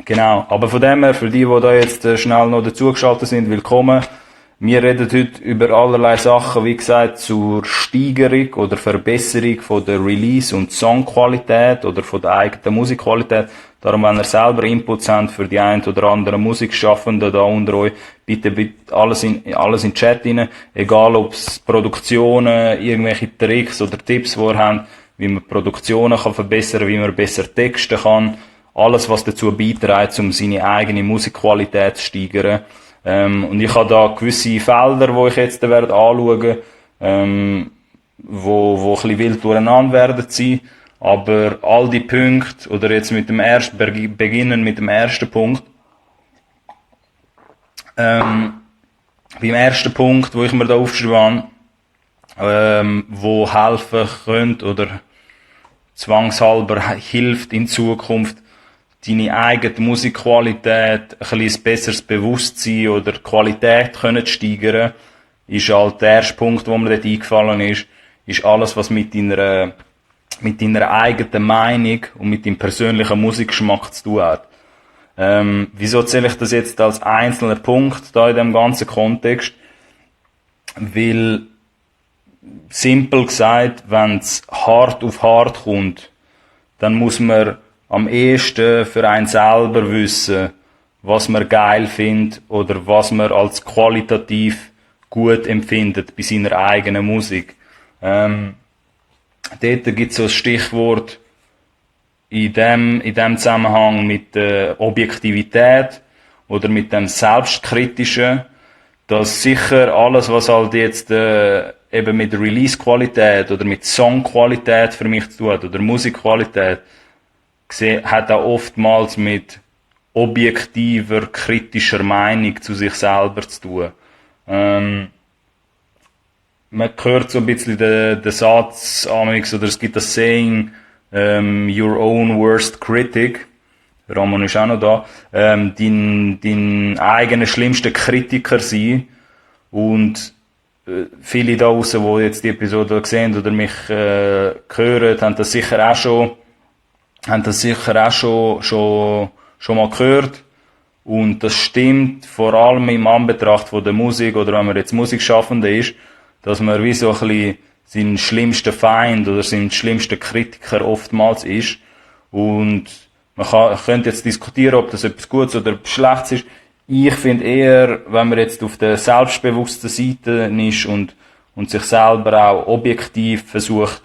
Genau. Aber von dem her, für die da jetzt schnell noch dazugeschaltet sind, willkommen. Wir reden heute über allerlei Sachen, wie gesagt, zur Steigerung oder Verbesserung von der Release- und Songqualität oder von der eigenen Musikqualität. Darum, wenn ihr selber Inputs habt für die ein oder anderen Musikschaffenden da unter euch, bitte alles in den Chat rein. Egal, ob es Produktionen, irgendwelche Tricks oder Tipps, die ihr habt, wie man Produktionen kann verbessern, wie man besser texten kann. Alles, was dazu beiträgt, um seine eigene Musikqualität zu steigern. Und ich habe da gewisse Felder, wo ich jetzt werde anschauen, wo ein bisschen wild durcheinander werden sein. Aber all die Punkte, oder jetzt beginnen mit dem ersten Punkt. Beim ersten Punkt, wo ich mir da aufgeschrieben habe, wo helfen könnte oder zwangshalber hilft in Zukunft, deine eigene Musikqualität, ein bisschen besseres Bewusstsein oder Qualität können zu steigern, ist halt der erste Punkt, wo mir dort eingefallen ist alles, was mit deiner eigenen Meinung und mit deinem persönlichen Musikgeschmack zu tun hat. Wieso zähle ich das jetzt als einzelner Punkt da in dem ganzen Kontext? Weil, simpel gesagt, wenn es hart auf hart kommt, dann muss man am ehesten für einen selber wissen, was man geil findet oder was man als qualitativ gut empfindet bei seiner eigenen Musik. Dort gibt es so ein Stichwort in dem Zusammenhang mit der Objektivität oder mit dem Selbstkritischen, dass sicher alles, was halt jetzt eben mit Release-Qualität oder mit Songqualität für mich zu tun hat oder Musikqualität, hat auch oftmals mit objektiver, kritischer Meinung zu sich selber zu tun. Man hört so ein bisschen den Satz, oder es gibt das Saying, your own worst critic. Ramon ist auch noch da. Dein eigener schlimmster Kritiker sein. Und viele da draussen, die jetzt die Episode sehen oder mich hören, haben das sicher auch schon mal gehört. Und das stimmt vor allem im Anbetracht von der Musik oder wenn man jetzt Musikschaffender ist, dass man wie so ein bisschen sein schlimmster Feind oder sein schlimmster Kritiker oftmals ist. Und man könnte jetzt diskutieren, ob das etwas Gutes oder etwas Schlechtes ist. Ich finde eher, wenn man jetzt auf der selbstbewussten Seite ist und sich selber auch objektiv versucht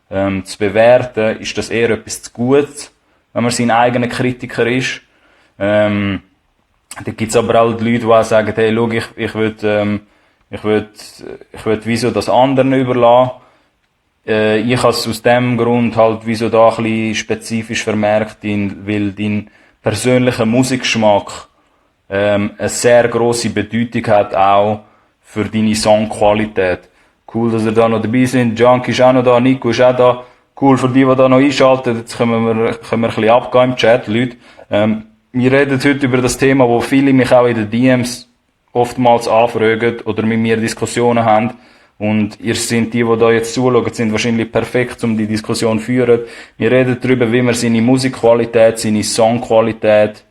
zu bewerten, ist das eher etwas zu Gutes, wenn man sein eigener Kritiker ist. Da gibt's aber auch die Leute, die auch sagen, hey, schau, ich will wieso das anderen überlassen. Ich habe es aus dem Grund halt wieso da ein bisschen spezifisch vermerkt, weil dein persönlicher Musikgeschmack eine sehr grosse Bedeutung hat auch für deine Songqualität. Cool, dass ihr da noch dabei sind. Junk ist auch noch da, Nico ist auch da. Cool für die da noch einschalten. Jetzt können wir ein bisschen abgehen im Chat, Leute. Wir reden heute über das Thema, wo viele mich auch in den DMs oftmals anfragen oder mit mir Diskussionen haben. Und ihr sind die da jetzt zuschauen, sind wahrscheinlich perfekt, um die Diskussion zu führen. Wir reden darüber, wie man seine Musikqualität, seine Songqualität,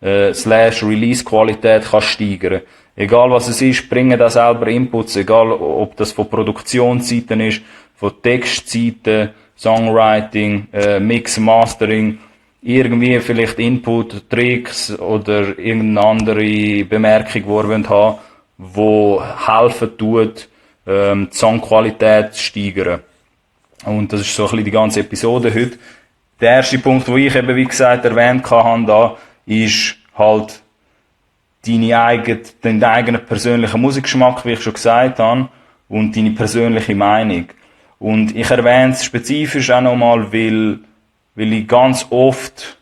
/Release-Qualität kann steigern. Egal was es ist, bringen da selber Inputs, egal ob das von Produktionsseiten ist, von Textseiten, Songwriting, Mix, Mastering, irgendwie vielleicht Input, Tricks oder irgendeine andere Bemerkung, die ihr haben wollt, die helfen tut, die Songqualität zu steigern. Und das ist so ein bisschen die ganze Episode heute. Der erste Punkt, den ich eben, wie gesagt, erwähnt habe, da, ist halt deinen eigenen persönlichen Musikgeschmack, wie ich schon gesagt habe, und deine persönliche Meinung. Und ich erwähne es spezifisch auch nochmal, weil ich ganz oft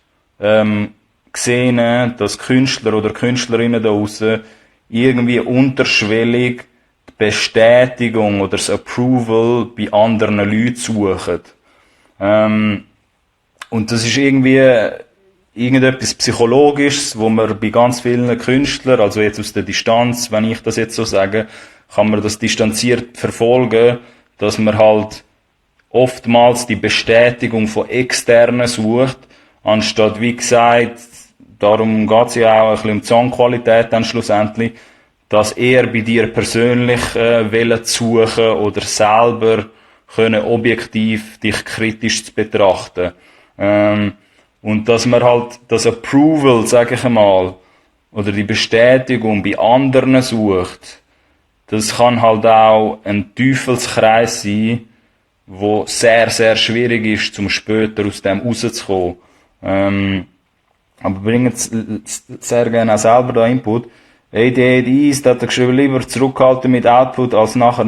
sehe, dass Künstler oder Künstlerinnen da draussen irgendwie unterschwellig die Bestätigung oder das Approval bei anderen Leuten suchen. Und das ist irgendwie irgendetwas Psychologisches, wo man bei ganz vielen Künstlern, also jetzt aus der Distanz, wenn ich das jetzt so sage, kann man das distanziert verfolgen, dass man halt oftmals die Bestätigung von Externen sucht, anstatt, wie gesagt, darum geht's ja auch ein bisschen um die Songqualität dann schlussendlich, dass eher bei dir persönlich wollen suchen oder selber können objektiv dich kritisch zu betrachten. Und dass man halt das Approval, sage ich einmal, oder die Bestätigung bei anderen sucht, das kann halt auch ein Teufelskreis sein, wo sehr, sehr schwierig ist, zum später aus dem rauszukommen. Aber bringen sehr gerne auch selber da Input. ADHD da hat er geschrieben, lieber zurückhalten mit Output, als nachher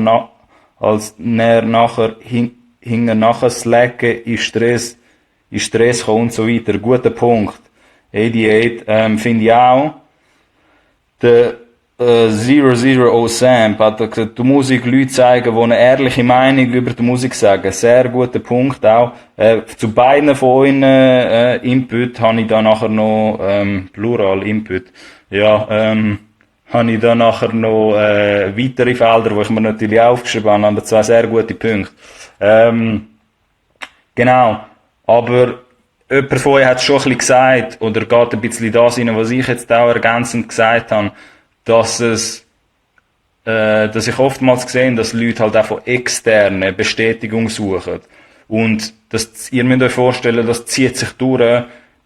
hinten nachher slacken, in Stress kommen und so weiter. Guter Punkt. ADHD, finde ich auch. Der 000 Samp hat gesagt, du Musik Leute zeigen, die eine ehrliche Meinung über die Musik sagen. Sehr guter Punkt auch. Zu beiden von euren Input habe ich da nachher noch Plural Input. Ja, habe ich da nachher noch weitere Felder, die ich mir natürlich aufgeschrieben habe, aber zwei sehr gute Punkte. Genau. Aber jemand von euch hat schon ein bisschen gesagt, oder geht ein bisschen das rein, was ich jetzt auch ergänzend gesagt habe, dass ich oftmals gesehen, dass Leute halt auch von externen Bestätigung suchen. Und ihr müsst euch vorstellen, das zieht sich durch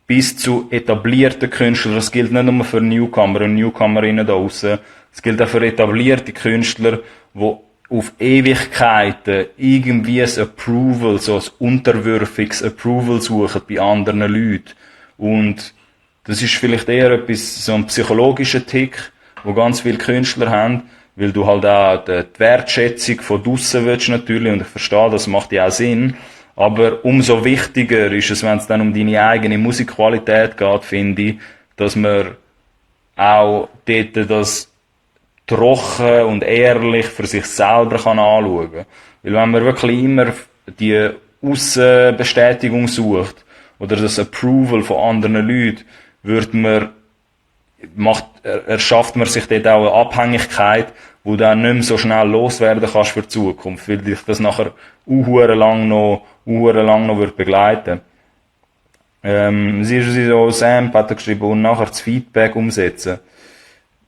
bis zu etablierten Künstlern. Das gilt nicht nur für Newcomer und Newcomerinnen da draussen. Es gilt auch für etablierte Künstler, die auf Ewigkeiten irgendwie ein Approval, so ein unterwürfiges Approval suchen bei anderen Leuten. Und das ist vielleicht eher etwas, so ein psychologischer Tick, wo ganz viele Künstler haben, weil du halt auch die Wertschätzung von draussen willst natürlich, und ich verstehe, das macht ja auch Sinn, aber umso wichtiger ist es, wenn es dann um deine eigene Musikqualität geht, finde ich, dass man auch dort das trocken und ehrlich für sich selber kann anschauen kann. Weil wenn man wirklich immer die Aussenbestätigung sucht, oder das Approval von anderen Leuten, erschafft man sich dort auch eine Abhängigkeit, wo du dann nicht mehr so schnell loswerden kannst für die Zukunft, weil dich das nachher lang noch wird begleiten. So Sam hat geschrieben, und nachher das Feedback umsetzen.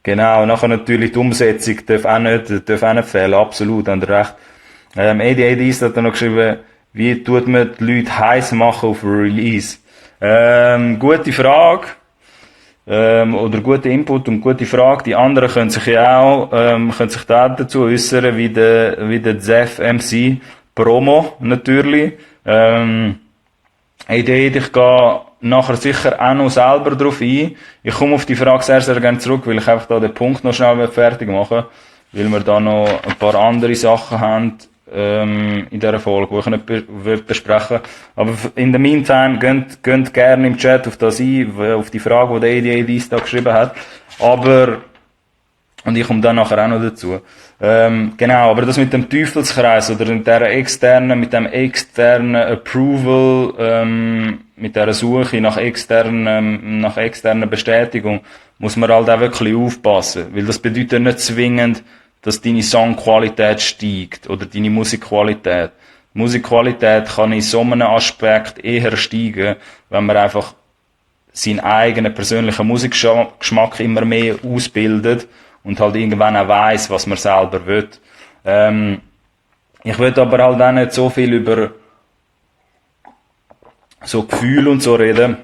Genau, nachher natürlich die Umsetzung darf auch nicht fehlen, absolut, habt ihr recht. ADHD hat dann noch geschrieben, wie tut man die Leute heiß machen auf Release? Gute Frage. Oder guter Input und gute Frage. Die anderen können sich ja auch, können sich da dazu äußern, wie der Zef MC. Promo, natürlich. Ich gehe nachher sicher auch noch selber drauf ein. Ich komme auf die Frage sehr, sehr gerne zurück, weil ich einfach da den Punkt noch schnell fertig machen will, weil wir da noch ein paar andere Sachen haben, in dieser Folge, die ich nicht besprechen will. Aber in der Meantime, geht gerne im Chat auf das ein, auf die Frage, die der ADAD da geschrieben hat. Und ich komme dann nachher auch noch dazu. Genau, aber das mit dem Teufelskreis oder mit dem externen Approval, mit der Suche nach externer Bestätigung, muss man halt auch wirklich aufpassen. Weil das bedeutet nicht zwingend, dass deine Songqualität steigt oder deine Musikqualität. Musikqualität kann in so einem Aspekt eher steigen, wenn man einfach seinen eigenen persönlichen Musikgeschmack immer mehr ausbildet und halt irgendwann auch weiss, was man selber will. Ich will aber halt auch nicht so viel über so Gefühle und so reden,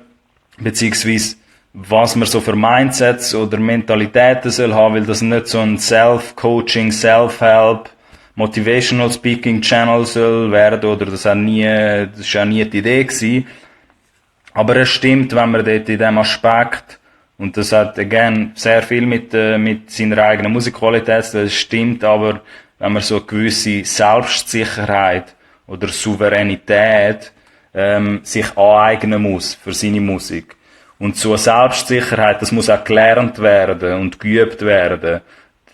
beziehungsweise was man so für Mindsets oder Mentalitäten soll haben, weil das nicht so ein Self-Coaching, Self-Help, Motivational Speaking Channel soll werden, oder das ist auch nie die Idee gewesen. Aber es stimmt, wenn man dort in diesem Aspekt, und das hat again sehr viel mit seiner eigenen Musikqualität zu tun, es stimmt, aber wenn man so eine gewisse Selbstsicherheit oder Souveränität sich aneignen muss für seine Musik. Und so eine Selbstsicherheit, das muss auch gelernt werden und geübt werden.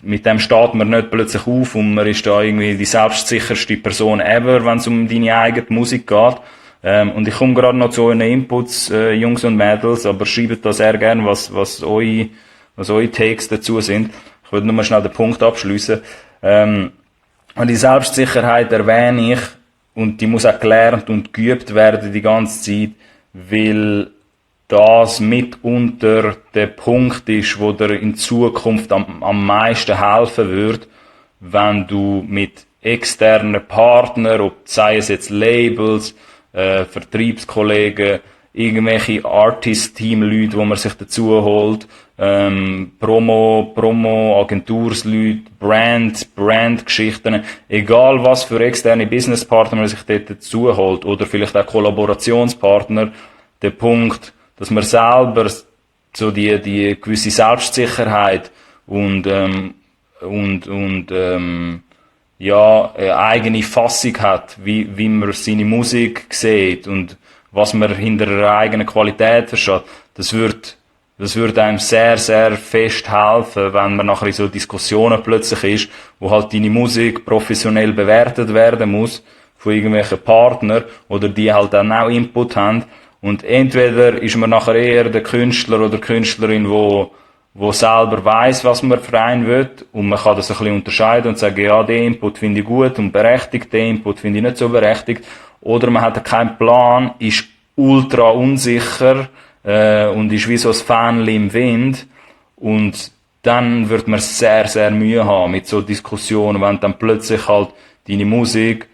Mit dem steht man nicht plötzlich auf und man ist da irgendwie die selbstsicherste Person ever, wenn es um deine eigene Musik geht. Und ich komme gerade noch zu euren Inputs, Jungs und Mädels, aber schreibt da sehr gern, was eure Takes dazu sind. Ich würde nur mal schnell den Punkt abschliessen. Und die Selbstsicherheit erwähne ich, und die muss auch gelernt und geübt werden die ganze Zeit, weil das mitunter der Punkt ist, wo dir in Zukunft am meisten helfen wird, wenn du mit externen Partnern, ob sei es jetzt Labels, Vertriebskollegen, irgendwelche Artist-Team-Leute, wo man sich dazu holt, Agentursleute, Brand-Geschichten, egal was für externe Businesspartner man sich dort dazu holt, oder vielleicht auch Kollaborationspartner, der Punkt, dass man selber so die gewisse Selbstsicherheit und eine eigene Fassung hat, wie man seine Musik sieht und was man hinter einer eigenen Qualität versteht. Das wird einem sehr, sehr fest helfen, wenn man nachher in so Diskussionen plötzlich ist, wo halt deine Musik professionell bewertet werden muss von irgendwelchen Partnern oder die halt dann auch Input haben. Und entweder ist man nachher eher der Künstler oder Künstlerin, wo selber weiss, was man für einen will, und man kann das ein bisschen unterscheiden und sagen, ja, den Input finde ich gut und berechtigt, den Input finde ich nicht so berechtigt. Oder man hat keinen Plan, ist ultra unsicher, und ist wie so ein Fähnchen im Wind. Und dann wird man sehr, sehr Mühe haben mit so Diskussionen, wenn dann plötzlich halt deine Musik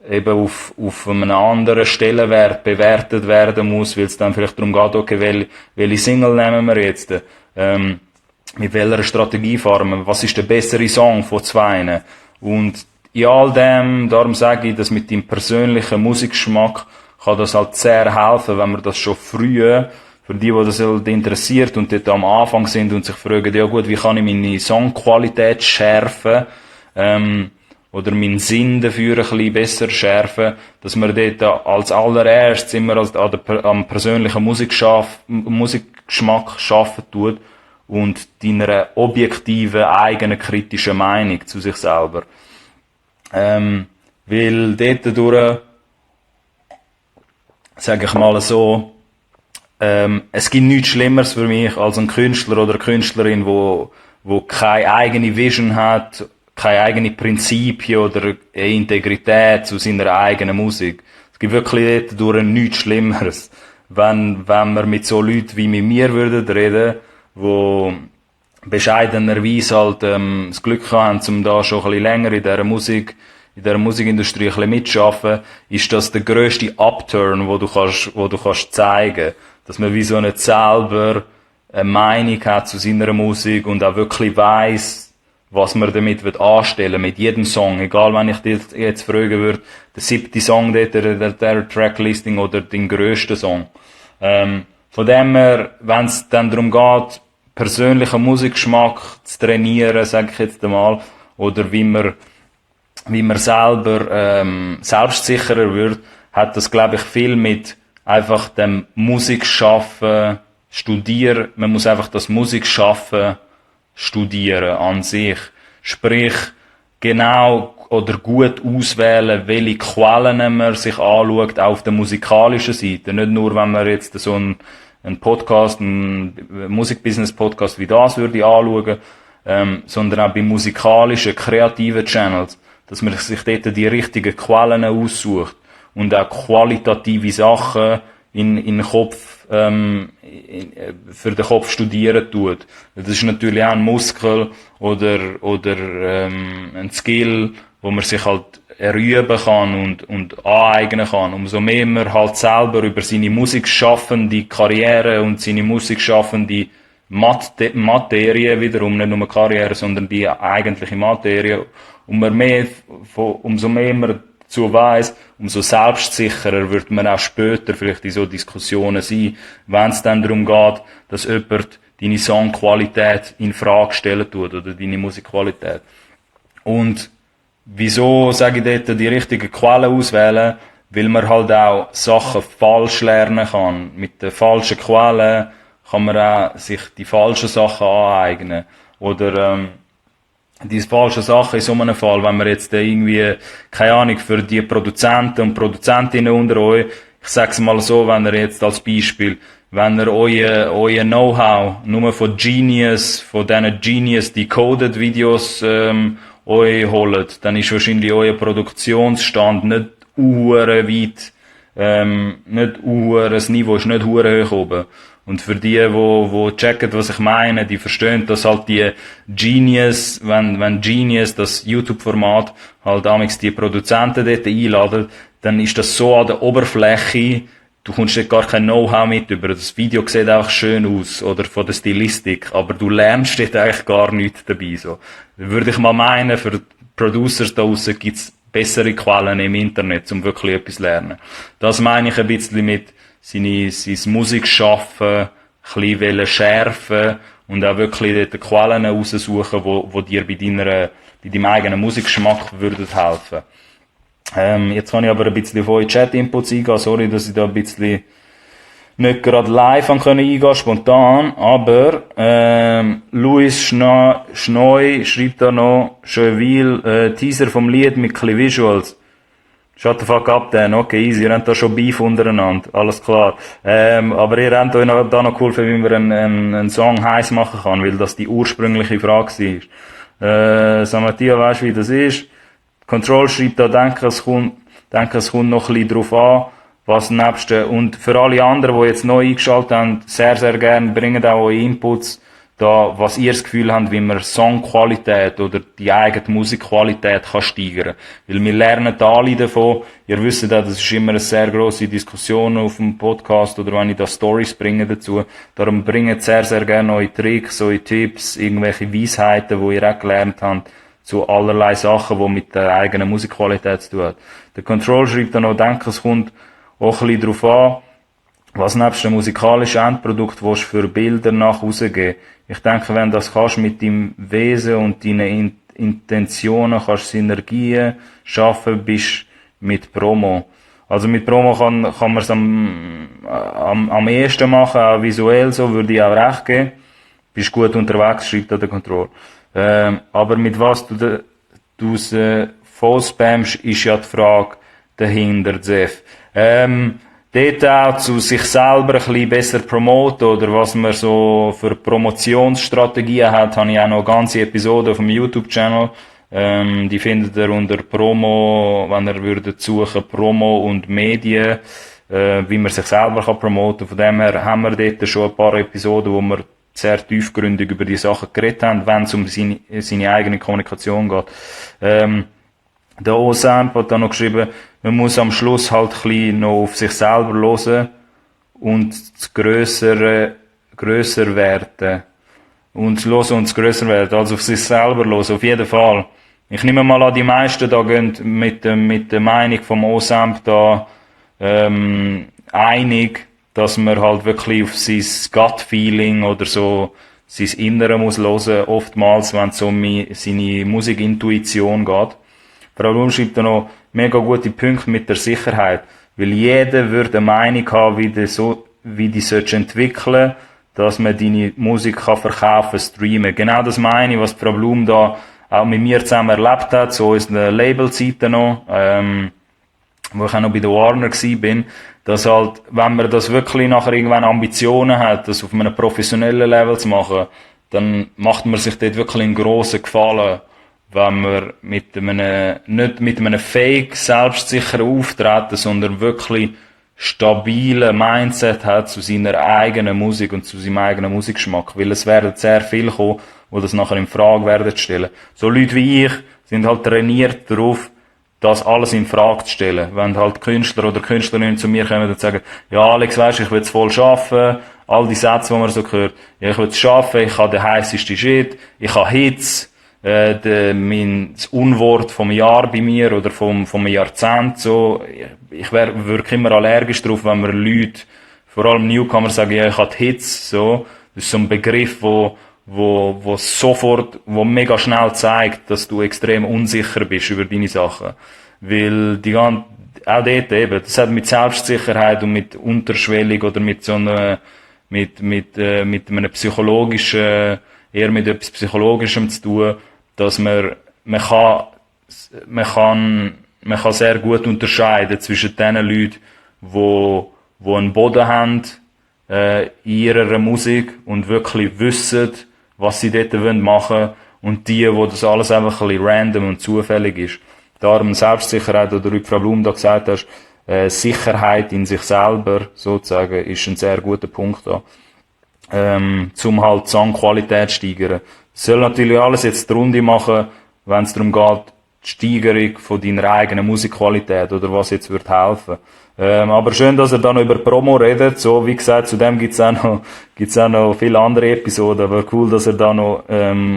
eben auf einem anderen Stellenwert bewertet werden muss, weil es dann vielleicht darum geht, okay, welche Single nehmen wir jetzt? Mit welcher Strategie fahren wir? Was ist der bessere Song von zweien? Und in all dem, darum sage ich, dass mit dem persönlichen Musikgeschmack kann das halt sehr helfen, wenn man das schon früh, für die das halt interessiert und dort am Anfang sind und sich fragen, ja gut, wie kann ich meine Songqualität schärfen, oder meinen Sinn dafür ein bisschen besser schärfen, dass man dort als allererstes immer am persönlichen Musikgeschmack schaffen tut und deiner objektiven, eigenen, kritischen Meinung zu sich selber. Weil dort durch, sage ich mal so, es gibt nichts Schlimmeres für mich als ein Künstler oder eine Künstlerin, wo keine eigene Vision hat, keine eigene Prinzipien oder eine Integrität zu seiner eigenen Musik. Es gibt wirklich dort durch nichts Schlimmeres. Wenn wir mit so Leuten wie mit mir würden reden, wo bescheidenerweise halt das Glück haben, um da schon ein bisschen länger in dieser Musikindustrie ein bisschen mitzuschaffen, ist das der grösste Upturn, wo du kannst zeigen. Dass man wie so nicht selber eine Meinung hat zu seiner Musik und auch wirklich weiss, was man damit anstellen mit jedem Song. Egal, wenn ich dich jetzt fragen würde, der 7. Song dort, der Tracklisting oder den grössten Song. Von dem her, wenn es dann darum geht, persönlichen Musikgeschmack zu trainieren, sage ich jetzt einmal, oder wie man selber selbstsicherer wird, hat das, glaube ich, viel mit einfach dem Musikschaffen studieren. Man muss einfach das Musikschaffen studieren an sich. Sprich, genau oder gut auswählen, welche Quellen man sich anschaut, auch auf der musikalischen Seite. Nicht nur, wenn man jetzt so einen Podcast, einen Musikbusiness-Podcast wie das würde anschauen, sondern auch bei musikalischen, kreativen Channels, dass man sich dort die richtigen Quellen aussucht und auch qualitative Sachen in den Kopf, für den Kopf studieren tut. Das ist natürlich auch ein Muskel oder ein Skill, wo man sich halt erüben kann und aneignen kann. Umso mehr man halt selber über seine musikschaffende Karriere und seine musikschaffende Materie wiederum, nicht nur Karriere, sondern die eigentliche Materie, umso mehr man dazu weiss, umso selbstsicherer wird man auch später vielleicht in so Diskussionen sein, wenn es dann darum geht, dass jemand deine Songqualität in Frage stellen tut oder deine Musikqualität. Und wieso sage ich dort, die richtigen Quellen auswählen? Weil man halt auch Sachen falsch lernen kann. Mit den falschen Quellen kann man auch sich die falschen Sachen aneignen. Oder die falschen Sachen in so einem Fall, wenn man jetzt irgendwie, keine Ahnung, für die Produzenten und Produzentinnen unter euch, ich sag's mal so, wenn ihr jetzt als Beispiel, wenn ihr euer Know-how nur von Genius, von diesen Genius Decoded Videos euch holt, dann ist wahrscheinlich euer Produktionsstand nicht weit, das Niveau ist nicht hoch oben. Und für die, wo checken, was ich meine, die verstehen, dass halt die Genius, wenn Genius, das YouTube-Format, halt damals die Produzenten dort einladen, dann ist das so an der Oberfläche, du kommst dort gar kein Know-how mit über. Das Video sieht einfach schön aus, oder von der Stilistik, aber du lernst dort eigentlich gar nichts dabei, so. Würde ich mal meinen, für Producers da draussen gibt's bessere Quellen im Internet, um wirklich etwas zu lernen. Das meine ich ein bisschen mit sein Musikschaffen, ein bisschen schärfen und auch wirklich dort Quellen raussuchen, wo dir bei deinem eigenen Musikgeschmack würden helfen. Jetzt kann ich aber ein bisschen auf eure Chat-Inputs eingehen. Sorry, dass ich da ein bisschen nicht gerade live eingehen spontan, aber Luis Schneu schreibt da noch, Schönwil, Teaser vom Lied mit ein bisschen Visuals. Shut the fuck up then, okay, easy, ihr habt da schon Beef untereinander, alles klar. Aber ihr habt euch da noch geholfen, wie man einen Song heiß machen kann, weil das die ursprüngliche Frage war. Samatia, weisst wie das ist? Control schreibt da, denke, es kommt noch ein bisschen drauf an, was nebst, und für alle anderen, die jetzt neu eingeschaltet haben, sehr, sehr gerne, bringt auch eure Inputs da, was ihr das Gefühl habt, wie man Songqualität oder die eigene Musikqualität kann steigern. Weil wir lernen da alle davon. Ihr wisst ja, das ist immer eine sehr grosse Diskussion auf dem Podcast oder wenn ich da Stories bringe dazu. Darum bringt sehr, sehr gerne eure Tricks, eure Tipps, irgendwelche Weisheiten, die ihr auch gelernt habt, zu allerlei Sachen, die mit der eigenen Musikqualität zu tun haben. Der Control schreibt dann noch, denke, es kommt auch ein bisschen drauf an, was nebst dem musikalischen Endprodukt willst für Bilder nach rausgeben. Ich denke, wenn du das kannst mit deinem Wesen und deinen Intentionen, kannst Synergien schaffen, bist mit Promo. Also mit Promo kann man es am ehesten machen, auch visuell, so würde ich auch recht geben. Bist gut unterwegs, schreibt da der Control. Aber mit was du voll spammst, ist ja die Frage dahinter, Zef. Dort auch zu sich selber ein bisschen besser promoten oder was man so für Promotionsstrategien hat, habe ich auch noch eine ganze Episode auf dem YouTube-Channel. Die findet ihr unter Promo, wenn ihr würdet suchen, Promo und Medien, wie man sich selber kann promoten. Von dem her haben wir dort schon ein paar Episoden, wo wir sehr tiefgründig über die Sachen geredet haben, wenn es um seine eigene Kommunikation geht. Der Osamp hat dann noch geschrieben, man muss am Schluss halt ein bisschen noch auf sich selber hören und das grösser werden. Und hören und das grösser werden. Also auf sich selber hören, auf jeden Fall. Ich nehme mal an, die meisten da gehen mit der Meinung vom Osamp da, einig, dass man halt wirklich auf sein Gut-Feeling oder so, sein Innere muss hören, oftmals, wenn es um seine Musikintuition geht. Frau Blum schreibt da noch mega gute Punkte mit der Sicherheit. Weil jeder würde eine Meinung haben, wie die entwickeln, dass man deine Musik kann verkaufen, streamen. Genau das meine ich, was Frau Blum da auch mit mir zusammen erlebt hat, so ist eine Label-Seite noch, wo ich auch noch bei der Warner bin, dass halt, wenn man das wirklich nachher irgendwann Ambitionen hat, das auf einem professionellen Level zu machen, dann macht man sich dort wirklich einen grossen Gefallen, wenn man nicht mit einem fake, selbstsicheren Auftreten, sondern wirklich stabilen Mindset hat zu seiner eigenen Musik und zu seinem eigenen Musikgeschmack. Weil es werden sehr viele kommen, die das nachher in Frage werden stellen. So Leute wie ich sind halt trainiert darauf, das alles in Frage zu stellen. Wenn halt Künstler oder Künstlerinnen zu mir kommen und sagen, ja Alex, weisst, ich will es voll schaffen, all die Sätze, die man so hört, ja, ich will es schaffen, ich habe den heißesten Shit, ich habe Hits, das Unwort vom Jahr bei mir oder vom Jahrzehnt, so. Ich wirke immer allergisch drauf, wenn mir Leute, vor allem Newcomer, sagen, ja, ich habe Hits, so. Das ist so ein Begriff, wo mega schnell zeigt, dass du extrem unsicher bist über deine Sachen. Weil auch dort eben, das hat mit Selbstsicherheit und mit Unterschwellig oder mit so einer, mit einem psychologischen, eher mit etwas Psychologischem zu tun, dass man kann sehr gut unterscheiden zwischen den Leuten, die einen Boden haben, in ihrer Musik und wirklich wissen, was sie dort machen wollen, und die, wo das alles einfach ein bisschen random und zufällig ist. Darum Selbstsicherheit, oder wie Frau Blum da gesagt hast, Sicherheit in sich selber, sozusagen, ist ein sehr guter Punkt da. zum halt die Songqualität zu steigern. Das soll natürlich alles jetzt die Runde machen, wenn es darum geht, die Steigerung von deiner eigenen Musikqualität oder was jetzt wird helfen. Aber schön, dass ihr da noch über Promo redet. So, wie gesagt, zu dem gibt's auch noch viele andere Episoden. Aber cool, dass ihr da noch,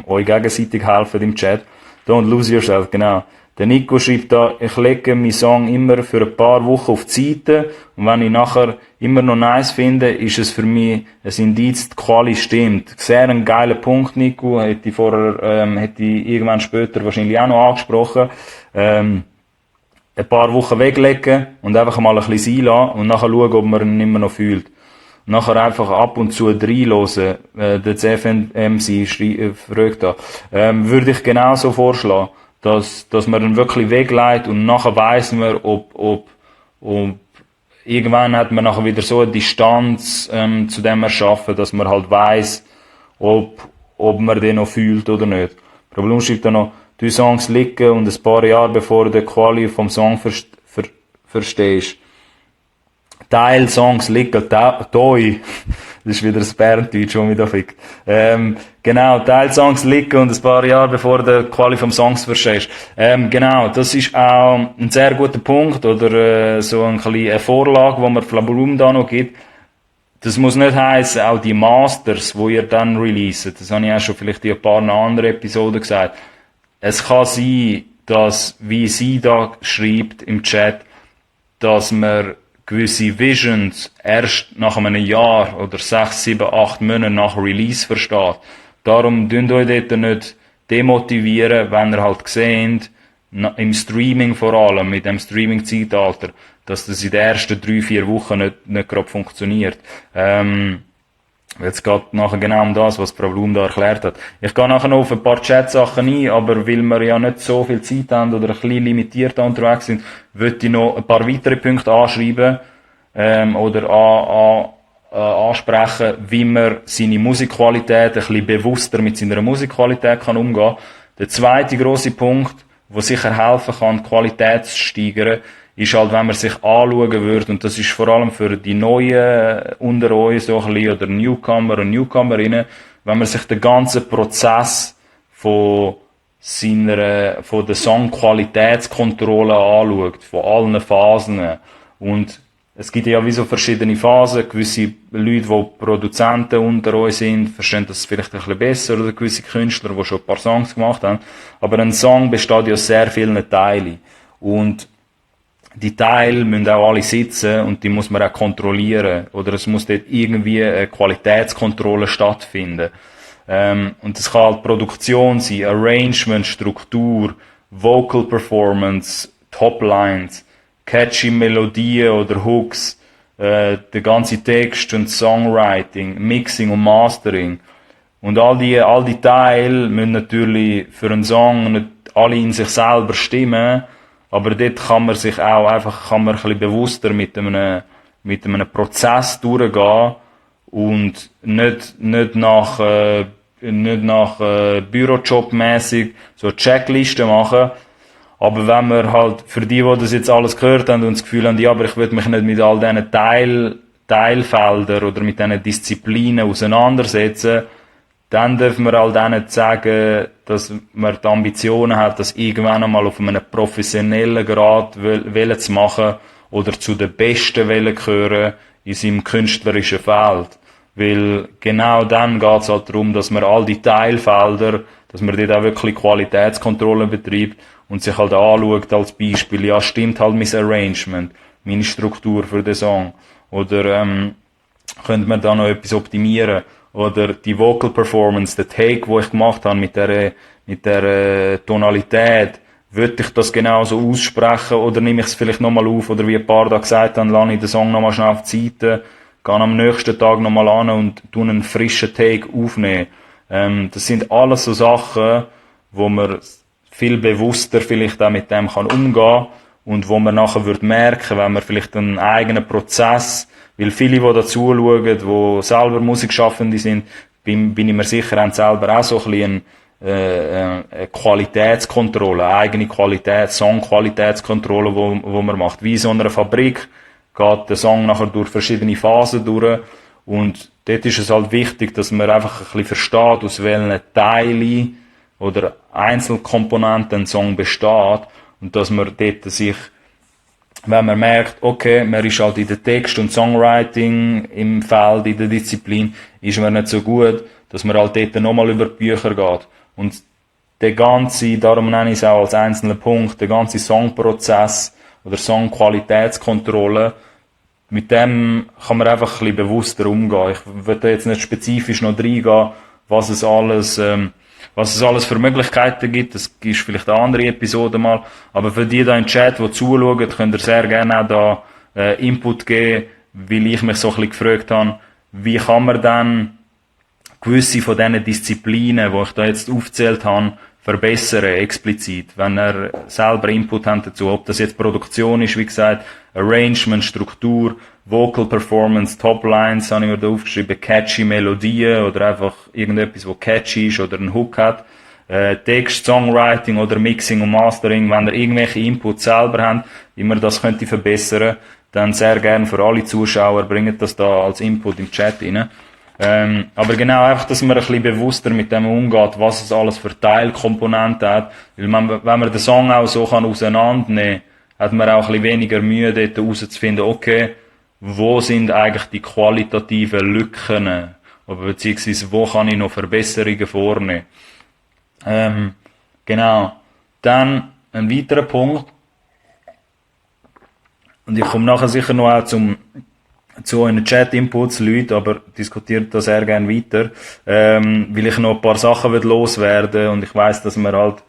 euch gegenseitig helfen im Chat. Don't lose yourself, genau. Der Nico schreibt da, ich lege meinen Song immer für ein paar Wochen auf die Seite und wenn ich nachher immer noch nice finde, ist es für mich ein Indiz, die Quali stimmt. Sehr ein geiler Punkt, Nico, hätte ich irgendwann später wahrscheinlich auch noch angesprochen. Ein paar Wochen weglegen und einfach mal ein bisschen sein lassen und nachher schauen, ob man ihn immer noch fühlt. Und nachher einfach ab und zu reinhören, der CFMC fragt da, würde ich genauso vorschlagen. Dass man dann wirklich weglegt und nachher weiss man, ob irgendwann hat man nachher wieder so eine Distanz zu dem erschaffen, dass man halt weiss, ob man den noch fühlt oder nicht. Problem schreibt dann noch, 3 Songs liegen und ein paar Jahre bevor du die Quali vom Song verstehst. Teil Songs liegen, toi. Das ist wieder das Berndeutsch, das mich da fickt. Genau, Teil Songs liegen und ein paar Jahre bevor du die Quali vom Songs verstehst. Genau, das ist auch ein sehr guter Punkt, oder so ein bisschen eine Vorlage, die man Flabulum da noch gibt. Das muss nicht heissen, auch die Masters, die ihr dann releaset. Das habe ich auch schon vielleicht in ein paar anderen Episoden gesagt. Es kann sein, dass, wie sie da schreibt im Chat, dass man gewisse Visions erst nach einem Jahr oder 6, 7, 8 Monaten nach Release versteht. Darum dünnt euch dort nicht demotivieren, wenn ihr halt seht, im Streaming vor allem, mit dem Streaming-Zeitalter, dass das in den ersten 3, 4 Wochen nicht gerade funktioniert. Jetzt geht nachher genau um das, was Frau Blum da erklärt hat. Ich gehe nachher noch auf ein paar Chat-Sachen ein, aber weil wir ja nicht so viel Zeit haben oder ein bisschen limitiert unterwegs sind, würde ich noch ein paar weitere Punkte anschreiben oder ansprechen, wie man seine Musikqualität ein bisschen bewusster mit seiner Musikqualität kann umgehen. Der zweite grosse Punkt, der sicher helfen kann, die Qualität zu steigern, ist halt, wenn man sich anschauen würde, und das ist vor allem für die Neuen unter uns so ein bisschen, oder Newcomer und Newcomerinnen, wenn man sich den ganzen Prozess von der Songqualitätskontrolle anschaut, von allen Phasen. Und es gibt ja wie so verschiedene Phasen. Gewisse Leute, die Produzenten unter uns sind, verstehen das vielleicht ein bisschen besser, oder gewisse Künstler, die schon ein paar Songs gemacht haben. Aber ein Song besteht ja aus sehr vielen Teilen. Und die Teile müssen auch alle sitzen und die muss man auch kontrollieren. Oder es muss dort irgendwie eine Qualitätskontrolle stattfinden. Und das kann halt Produktion sein, Arrangement, Struktur, Vocal Performance, Toplines, catchy Melodien oder Hooks, der ganze Text und Songwriting, Mixing und Mastering. Und all die Teile müssen natürlich für einen Song nicht alle in sich selber stimmen. Aber dort kann man sich auch ein bisschen bewusster mit einem Prozess durchgehen und nicht nach Bürojob-mäßig so eine Checkliste machen. Aber wenn wir halt, für die das jetzt alles gehört haben und das Gefühl haben, ja, aber ich will mich nicht mit all diesen Teilfeldern oder mit diesen Disziplinen auseinandersetzen, dann dürfen wir all denen sagen, dass man die Ambitionen hat, das irgendwann einmal auf einem professionellen Grad zu machen oder zu den Besten gehören in seinem künstlerischen Feld. Weil genau dann geht es halt darum, dass man all die Teilfelder, dass man dort auch wirklich Qualitätskontrolle betreibt und sich halt anschaut als Beispiel, ja, stimmt halt mein Arrangement, meine Struktur für den Song. Oder könnte man da noch etwas optimieren? Oder die Vocal Performance, der Take, wo ich gemacht habe mit der Tonalität, würde ich das genauso aussprechen oder nehme ich es vielleicht nochmal auf oder wie ein paar da gesagt haben, lasse ich den Song nochmal schnell auf die Seite, gehe am nächsten Tag nochmal an und tue einen frischen Take aufnehmen. Das sind alles so Sachen, wo man viel bewusster vielleicht auch mit dem kann umgehen und wo man nachher wird merken, wenn man vielleicht einen eigenen Prozess, weil viele, die dazu schauen, die selber Musikschaffende sind, bin ich mir sicher, haben selber auch so ein bisschen eine Qualitätskontrolle, eine eigene Songqualitätskontrolle, wo man macht. Wie in so einer Fabrik geht der Song nachher durch verschiedene Phasen durch und dort ist es halt wichtig, dass man einfach ein bisschen versteht, aus welchen Teilen oder Einzelkomponenten ein Song besteht und dass man dort sich, wenn man merkt, okay, man ist halt in der Text- und Songwriting im Feld, in der Disziplin, ist man nicht so gut, dass man halt dort nochmal über die Bücher geht. Und der ganze, darum nenne ich es auch als einzelnen Punkt, der ganze Songprozess oder Songqualitätskontrolle, mit dem kann man einfach ein bisschen bewusster umgehen. Ich will da jetzt nicht spezifisch noch reingehen, was es alles für Möglichkeiten gibt. Das ist vielleicht eine andere Episode mal. Aber für die da im Chat, die zuschauen, könnt ihr sehr gerne auch da Input geben, weil ich mich so ein bisschen gefragt habe, wie kann man dann gewisse von diesen Disziplinen, die ich da jetzt aufgezählt habe, verbessern, explizit, wenn er selber Input hat dazu, ob das jetzt Produktion ist, wie gesagt, Arrangement, Struktur, Vocal Performance, Toplines, habe ich mir da aufgeschrieben, catchy Melodien oder einfach irgendetwas, wo catchy ist oder einen Hook hat, Text, Songwriting oder Mixing und Mastering, wenn ihr irgendwelche Inputs selber habt, wie man das könnte verbessern, dann sehr gerne für alle Zuschauer, bringt das da als Input im Chat rein. Aber genau, einfach, dass man ein bisschen bewusster mit dem umgeht, was es alles für Teilkomponenten hat. Weil wenn man den Song auch so auseinandernehmen kann, hat man auch ein bisschen weniger Mühe, dort herauszufinden, okay, wo sind eigentlich die qualitativen Lücken? Oder beziehungsweise, wo kann ich noch Verbesserungen vornehmen? Genau. Dann, ein weiterer Punkt. Und ich komme nachher sicher noch auch zu euren Chat-Inputs, Leute, aber diskutiert da sehr gerne weiter, weil ich noch ein paar Sachen loswerden und ich weiss, dass wir halt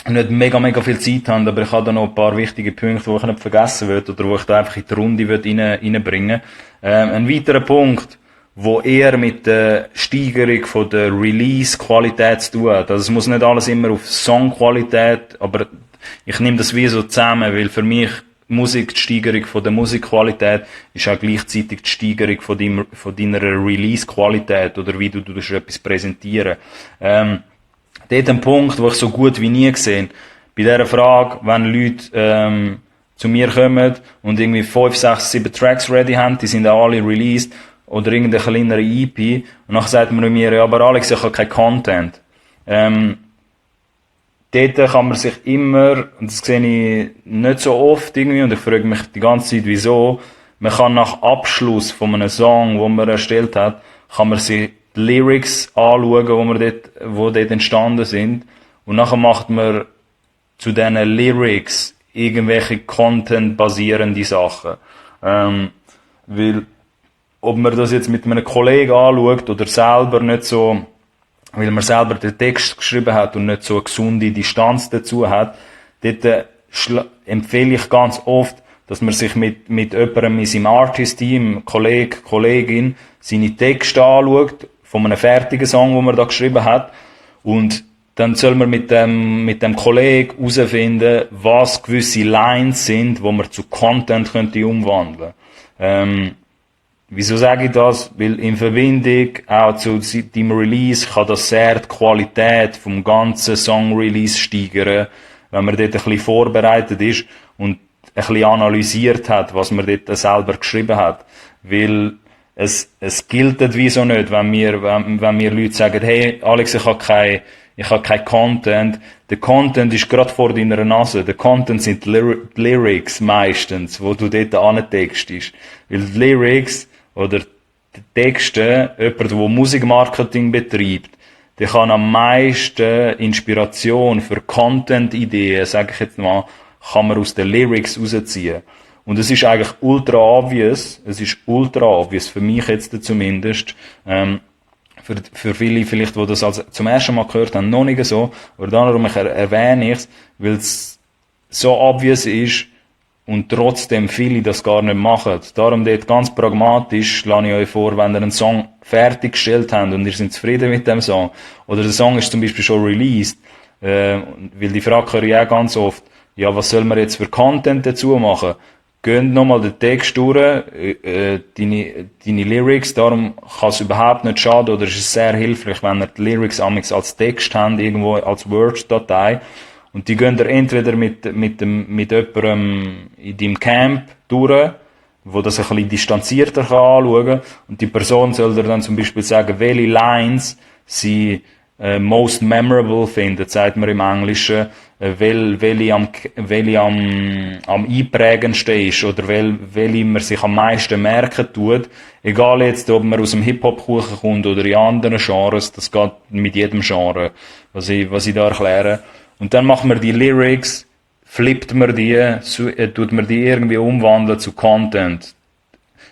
nicht mega viel Zeit haben, aber ich habe da noch ein paar wichtige Punkte, die ich nicht vergessen will oder wo ich da einfach in die Runde reinbringen. Ein weiterer Punkt, wo eher mit der Steigerung von der Release-Qualität zu tun hat. Also es muss nicht alles immer auf Songqualität, aber ich nehme das wie so zusammen, weil für mich die Steigerung von der Musikqualität ist auch gleichzeitig die Steigerung von deiner Release-Qualität oder wie du etwas präsentieren. Dort ein Punkt, wo ich so gut wie nie gesehen, bei dieser Frage, wenn Leute zu mir kommen und irgendwie 5, 6, 7 Tracks ready haben, die sind auch alle released, oder irgendeine kleinere EP, und nachher sagt man mir, ja, aber Alex, ich habe keinen Content. Dort kann man sich immer, und das sehe ich nicht so oft irgendwie, und ich frage mich die ganze Zeit, wieso, man kann nach Abschluss von einem Song, den man erstellt hat, kann man sich die Lyrics anschauen, wo dort entstanden sind, und nachher macht man zu diesen Lyrics irgendwelche Content-basierende Sachen. Weil, ob man das jetzt mit einem Kollegen anschaut oder selber nicht so, weil man selber den Text geschrieben hat und nicht so eine gesunde Distanz dazu hat, dort empfehle ich ganz oft, dass man sich mit jemandem in seinem Artist-Team, Kollege, Kollegin, seine Texte anschaut, von einem fertigen Song, den man da geschrieben hat, und dann soll man mit dem Kollegen herausfinden, was gewisse Lines sind, wo man zu Content könnte umwandeln. Wieso sage ich das? Weil in Verbindung auch zu deinem Release kann das sehr die Qualität vom ganzen Song-Release steigern, wenn man dort ein bisschen vorbereitet ist und ein bisschen analysiert hat, was man dort selber geschrieben hat. Weil es gilt wie so nicht, wenn mir Leute sagen, hey, Alex, ich habe kein Content. Der Content ist gerade vor deiner Nase. Der Content sind die Lyrics meistens, wo du dort antextest. Weil die Lyrics oder die Texte, jemand, der Musikmarketing betreibt, der kann am meisten Inspiration für Content-Ideen, sage ich jetzt mal, kann man aus den Lyrics rausziehen. Und es ist eigentlich ultra obvious, für mich jetzt zumindest, für viele vielleicht, die das zum ersten Mal gehört haben, noch nicht so, aber darum erwähne ich es, weil es so obvious ist, und trotzdem viele das gar nicht machen. Darum dort ganz pragmatisch schlage ich euch vor, wenn ihr einen Song fertiggestellt habt und ihr seid zufrieden mit dem Song, oder der Song ist zum Beispiel schon released, weil die Frage höre ich auch ganz oft, ja, was soll man jetzt für Content dazu machen? Geht nochmal den Text durch, deine Lyrics, darum kann es überhaupt nicht schaden, oder ist es sehr hilfreich, wenn ihr die Lyrics als Text habt, irgendwo als Word-Datei. Und die gehen ihr entweder mit jemandem in deinem Camp durch, wo das ein bisschen distanzierter kann anschauen. Und die Person soll dir dann zum Beispiel sagen, welche Lines sie most memorable findet, sagt man im Englischen, welche am einprägendsten ist oder welche man sich am meisten merken tut. Egal jetzt, ob man aus dem Hip-Hop-Kuchen kommt oder in anderen Genres, das geht mit jedem Genre, was ich da erkläre. Und dann macht man die Lyrics, flippt man die, tut man die irgendwie umwandeln zu Content.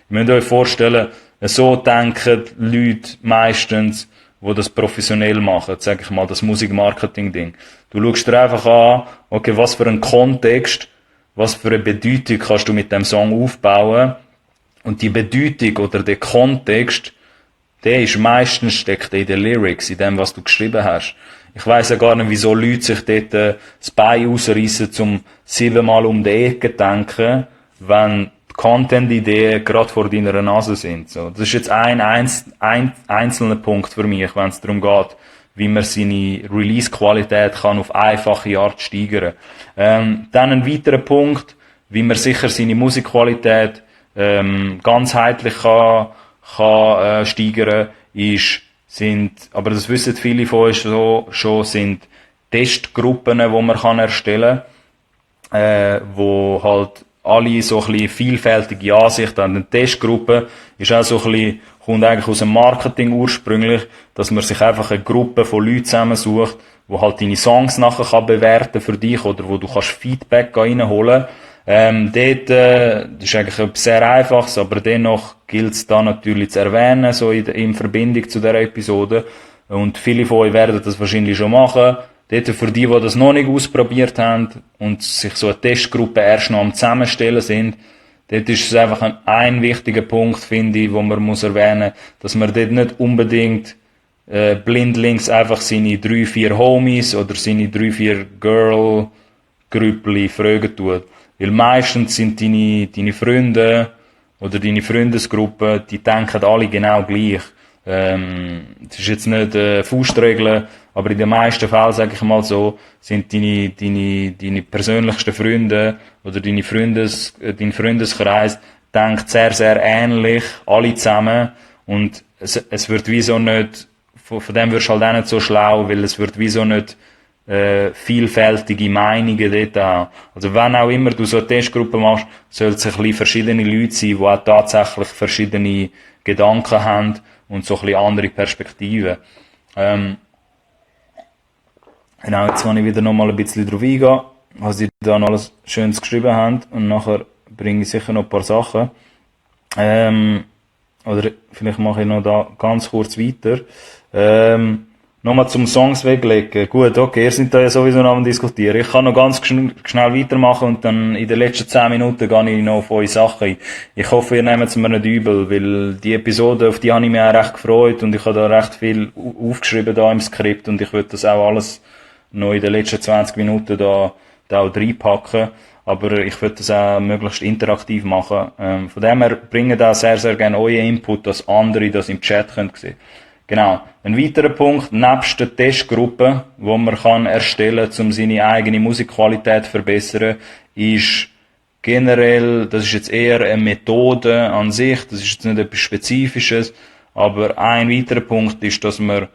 Ihr müsst euch vorstellen, so denken Leute meistens, die das professionell machen, sag ich mal, das Musikmarketing-Ding. Du schaust dir einfach an, okay, was für einen Kontext, was für eine Bedeutung kannst du mit dem Song aufbauen. Und die Bedeutung oder der Kontext, der ist meistens steckt in den Lyrics, in dem, was du geschrieben hast. Ich weiss ja gar nicht, wieso Leute sich dort das Bein rausreissen, zum 7-mal um die Ecke zu denken, wenn die Content-Ideen gerade vor deiner Nase sind. So, das ist jetzt ein einzelner Punkt für mich, wenn es darum geht, wie man seine Release-Qualität kann auf einfache Art steigern. Dann ein weiterer Punkt, wie man sicher seine Musikqualität ganzheitlich kann steigern, aber das wissen viele von uns schon, sind Testgruppen, die man erstellen kann, wo halt alle so ein bisschen vielfältige Ansichten haben. Eine Testgruppe ist auch so ein bisschen, kommt eigentlich aus dem Marketing ursprünglich, dass man sich einfach eine Gruppe von Leuten zusammensucht, wo halt deine Songs nachher kann bewerten für dich oder wo du kannst Feedback reinholen. Das ist eigentlich etwas sehr Einfaches, aber dennoch gilt es da natürlich zu erwähnen, so in Verbindung zu der Episode. Und viele von euch werden das wahrscheinlich schon machen. Dort für die das noch nicht ausprobiert haben und sich so eine Testgruppe erst noch am Zusammenstellen sind, dort ist es einfach ein wichtiger Punkt, finde ich, wo man muss erwähnen, dass man dort nicht unbedingt blindlings einfach seine 3-4 Homies oder seine 3-4 Girl-Grüppli fragen tut. Weil meistens sind deine Freunde oder deine Freundesgruppe, die denken alle genau gleich. Das ist jetzt nicht Faustregel, aber in den meisten Fällen, sage ich mal so, sind deine persönlichsten Freunde oder dein Freundeskreis denkt sehr, sehr ähnlich, alle zusammen. Und es wird wieso nicht, von dem wirst du halt auch nicht so schlau, weil es wird wieso nicht vielfältige Meinungen dort haben. Also wenn auch immer du so eine Testgruppe machst, soll es ein bisschen verschiedene Leute sein, die auch tatsächlich verschiedene Gedanken haben und so ein bisschen andere Perspektiven. Genau, jetzt kann ich wieder noch mal ein bisschen drauf eingehen, was ihr da noch alles Schönes geschrieben habt und nachher bringe ich sicher noch ein paar Sachen. Oder vielleicht mache ich noch da ganz kurz weiter. Nochmal zum Songs weglegen. Gut, okay, ihr seid da ja sowieso noch am Diskutieren. Ich kann noch ganz schnell weitermachen und dann in den letzten 10 Minuten gehe ich noch auf eure Sachen ein. Ich hoffe, ihr nehmt es mir nicht übel, weil die Episode, auf die habe ich mich auch recht gefreut und ich habe da recht viel aufgeschrieben da im Skript und ich würde das auch alles noch in den letzten 20 Minuten da auch reinpacken. Aber ich würde das auch möglichst interaktiv machen. Von dem her bringen da sehr, sehr gerne euren Input, dass andere das im Chat sehen können. Genau. Ein weiterer Punkt, nebst der Testgruppe, die man kann erstellen kann, um seine eigene Musikqualität zu verbessern, ist generell, das ist jetzt eher eine Methode an sich, das ist jetzt nicht etwas Spezifisches, aber ein weiterer Punkt ist, dass man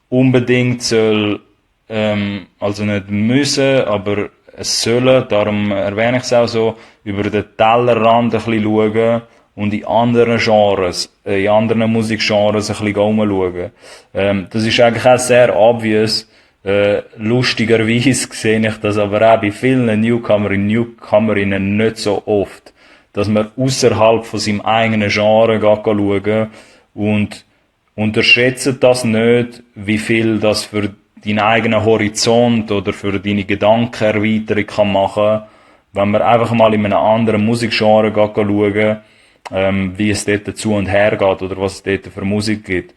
unbedingt soll, also nicht müssen, aber es sollen, darum erwähne ich es auch so, über den Tellerrand ein bisschen schauen, und in anderen Genres, in anderen Musikgenres ein bisschen umschauen. Das ist eigentlich auch sehr obvious. Lustigerweise sehe ich das aber auch bei vielen Newcomerinnen nicht so oft. Dass man außerhalb von seinem eigenen Genre schauen und unterschätzt das nicht, wie viel das für deinen eigenen Horizont oder für deine Gedankenerweiterung kann machen, wenn man einfach mal in einem anderen Musikgenre schauen, wie es dort zu und her geht oder was es dort für Musik gibt.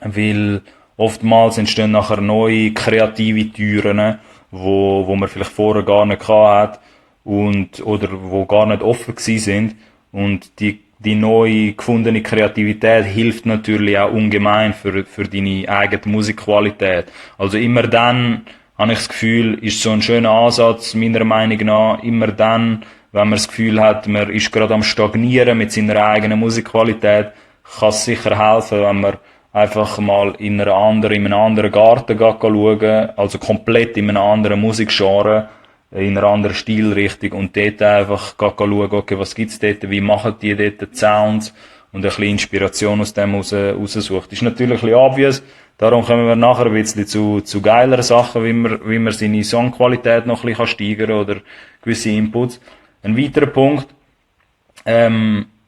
Weil oftmals entstehen nachher neue kreative Türen, wo man vielleicht vorher gar nicht gehabt hat oder wo gar nicht offen gewesen sind. Und die neu gefundene Kreativität hilft natürlich auch ungemein für deine eigene Musikqualität. Also immer dann, habe ich das Gefühl, ist so ein schöner Ansatz, meiner Meinung nach, immer dann, wenn man das Gefühl hat, man ist gerade am Stagnieren mit seiner eigenen Musikqualität, kann es sicher helfen, wenn man einfach mal in einem anderen Garten schauen, also komplett in einem anderen Musikgenre, in einer anderen Stilrichtung und dort einfach schauen, okay, was gibt's dort, wie machen die dort die Sounds und ein bisschen Inspiration aus dem raussucht. Ist natürlich ein bisschen obvious, darum kommen wir nachher ein bisschen zu geileren Sachen, wie man seine Songqualität noch ein bisschen steigern kann oder gewisse Inputs. Ein weiterer Punkt,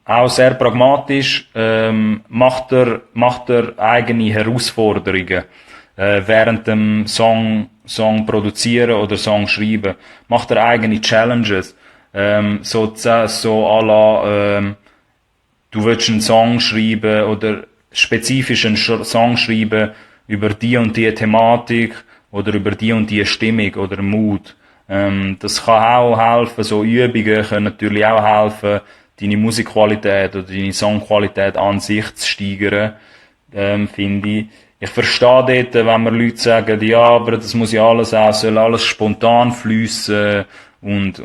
auch sehr pragmatisch, macht er eigene Herausforderungen während dem Song produzieren oder Song schreiben. Macht er eigene Challenges. So à la, du willst einen Song schreiben oder spezifisch einen Song schreiben über die und die Thematik oder über die und die Stimmung oder Mood. Das kann auch helfen, so Übungen können natürlich auch helfen, deine Musikqualität oder deine Songqualität an sich zu steigern, finde ich. Ich verstehe dort, wenn mir Leute sagen, ja, aber das muss ja alles auch, soll alles spontan fließen und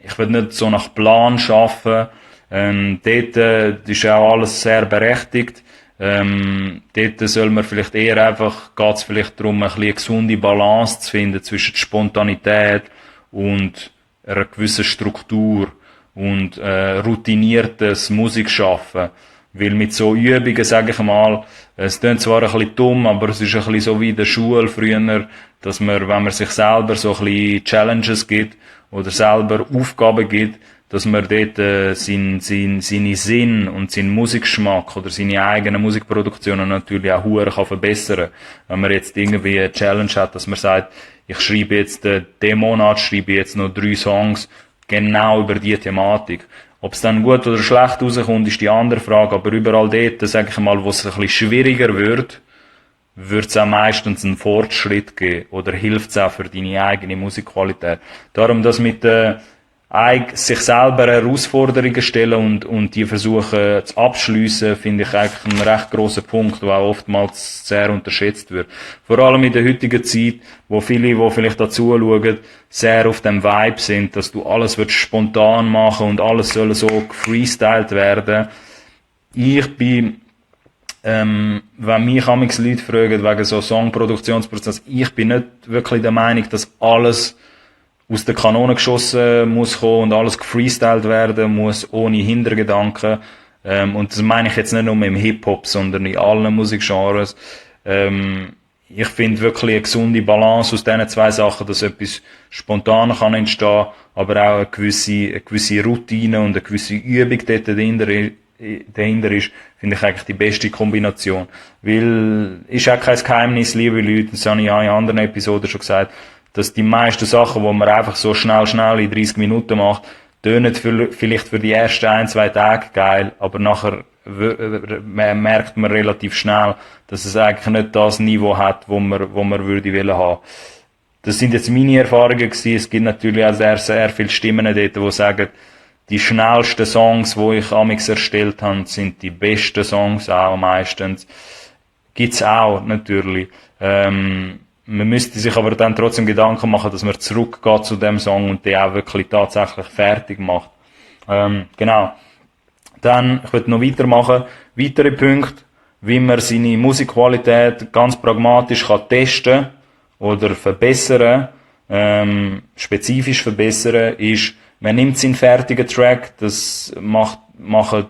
ich will nicht so nach Plan arbeiten. Dort ist auch alles sehr berechtigt. Dort soll man vielleicht eher einfach, geht's vielleicht darum, ein bisschen eine gesunde Balance zu finden zwischen Spontanität und einer gewissen Struktur und routiniertes Musikschaffen. Weil mit so Übungen, sage ich mal, es klingt zwar ein bisschen dumm, aber es ist ein bisschen so wie in der Schule früher, dass man, wenn man sich selber so ein bisschen Challenges gibt oder selber Aufgaben gibt, dass man dort seine Sinn und seinen Musikgeschmack oder seine eigenen Musikproduktionen natürlich auch hure kann verbessern. Wenn man jetzt irgendwie eine Challenge hat, dass man sagt, ich schreibe jetzt den Monat schreibe ich jetzt noch 3 Songs genau über die Thematik. Ob es dann gut oder schlecht rauskommt, ist die andere Frage. Aber überall dort, sage ich mal, wo es ein bisschen schwieriger wird es auch meistens einen Fortschritt geben. Oder hilft es auch für deine eigene Musikqualität. Darum, das mit sich selber Herausforderungen stellen und die versuchen zu abschliessen, finde ich eigentlich einen recht grossen Punkt, der auch oftmals sehr unterschätzt wird. Vor allem in der heutigen Zeit, wo viele, die vielleicht dazu schauen, sehr auf dem Vibe sind, dass du alles spontan machen und alles soll so gefreestylt werden. Ich bin, wenn mich amigs Leute fragen wegen so Songproduktionsprozess, ich bin nicht wirklich der Meinung, dass alles aus der Kanone geschossen muss kommen und alles gefreestylt werden muss, ohne Hintergedanken. Und das meine ich jetzt nicht nur im Hip-Hop, sondern in allen Musikgenres. Ich finde wirklich eine gesunde Balance aus diesen 2 Sachen, dass etwas spontan kann entstehen, aber auch eine gewisse Routine und eine gewisse Übung dort dahinter ist, finde ich eigentlich die beste Kombination. Weil, ist auch kein Geheimnis, liebe Leute, das habe ich auch in anderen Episoden schon gesagt, dass die meisten Sachen, die man einfach so schnell in 30 Minuten macht, tönen vielleicht für die ersten 1-2 Tage geil, aber nachher merkt man relativ schnell, dass es eigentlich nicht das Niveau hat, wo man würde wollen haben. Das sind jetzt meine Erfahrungen gewesen. Es gibt natürlich auch sehr, sehr viele Stimmen dort, die sagen, die schnellsten Songs, die ich amigs erstellt habe, sind die besten Songs auch meistens. Gibt's auch, natürlich. Man müsste sich aber dann trotzdem Gedanken machen, dass man zurückgeht zu dem Song und den auch wirklich tatsächlich fertig macht. Genau. Dann, ich würde noch weitermachen. Weitere Punkte, wie man seine Musikqualität ganz pragmatisch kann testen oder verbessern, spezifisch verbessern, ist, man nimmt seinen fertigen Track, das machen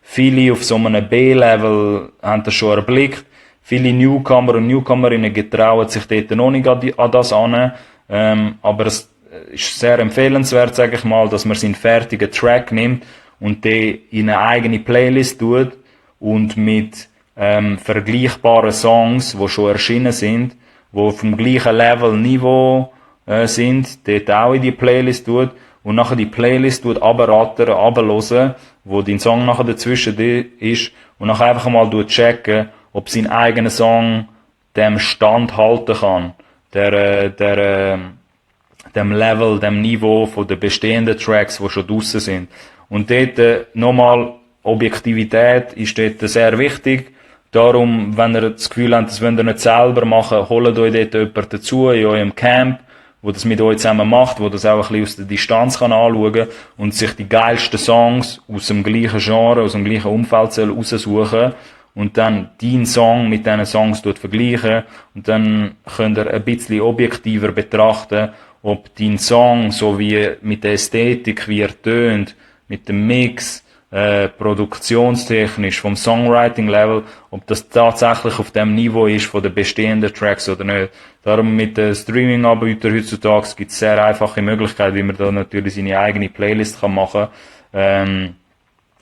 viele auf so einem B-Level, haben das schon erblickt. Viele Newcomer und Newcomerinnen getrauen sich dort noch nicht an das an, aber es ist sehr empfehlenswert, sage ich mal, dass man seinen fertigen Track nimmt und den in eine eigene Playlist tut und mit vergleichbaren Songs, die schon erschienen sind, die auf dem gleichen Level-Niveau sind, dort auch in die Playlist tut und nachher die Playlist runterhören, wo dein Song nachher dazwischen ist und nachher einfach mal checken, ob sein eigener Song dem Stand halten kann, dem Level, dem Niveau von den bestehenden Tracks, die schon draussen sind. Und dort nochmal, Objektivität ist dort sehr wichtig. Darum, wenn ihr das Gefühl habt, das wollt ihr nicht selber machen, holt euch dort jemanden dazu in eurem Camp, wo das mit euch zusammen macht, wo das auch ein bisschen aus der Distanz kann anschauen und sich die geilsten Songs aus dem gleichen Genre, aus dem gleichen Umfeld soll raussuchen und dann deinen Song mit diesen Songs vergleichen und dann könnt ihr ein bisschen objektiver betrachten, ob dein Song, so wie mit der Ästhetik, wie er tönt, mit dem Mix, produktionstechnisch, vom Songwriting-Level, ob das tatsächlich auf dem Niveau ist von den bestehenden Tracks oder nicht. Darum mit den Streaming-Anbietern heutzutage gibt es sehr einfache Möglichkeiten, wie man da natürlich seine eigene Playlist kann machen kann.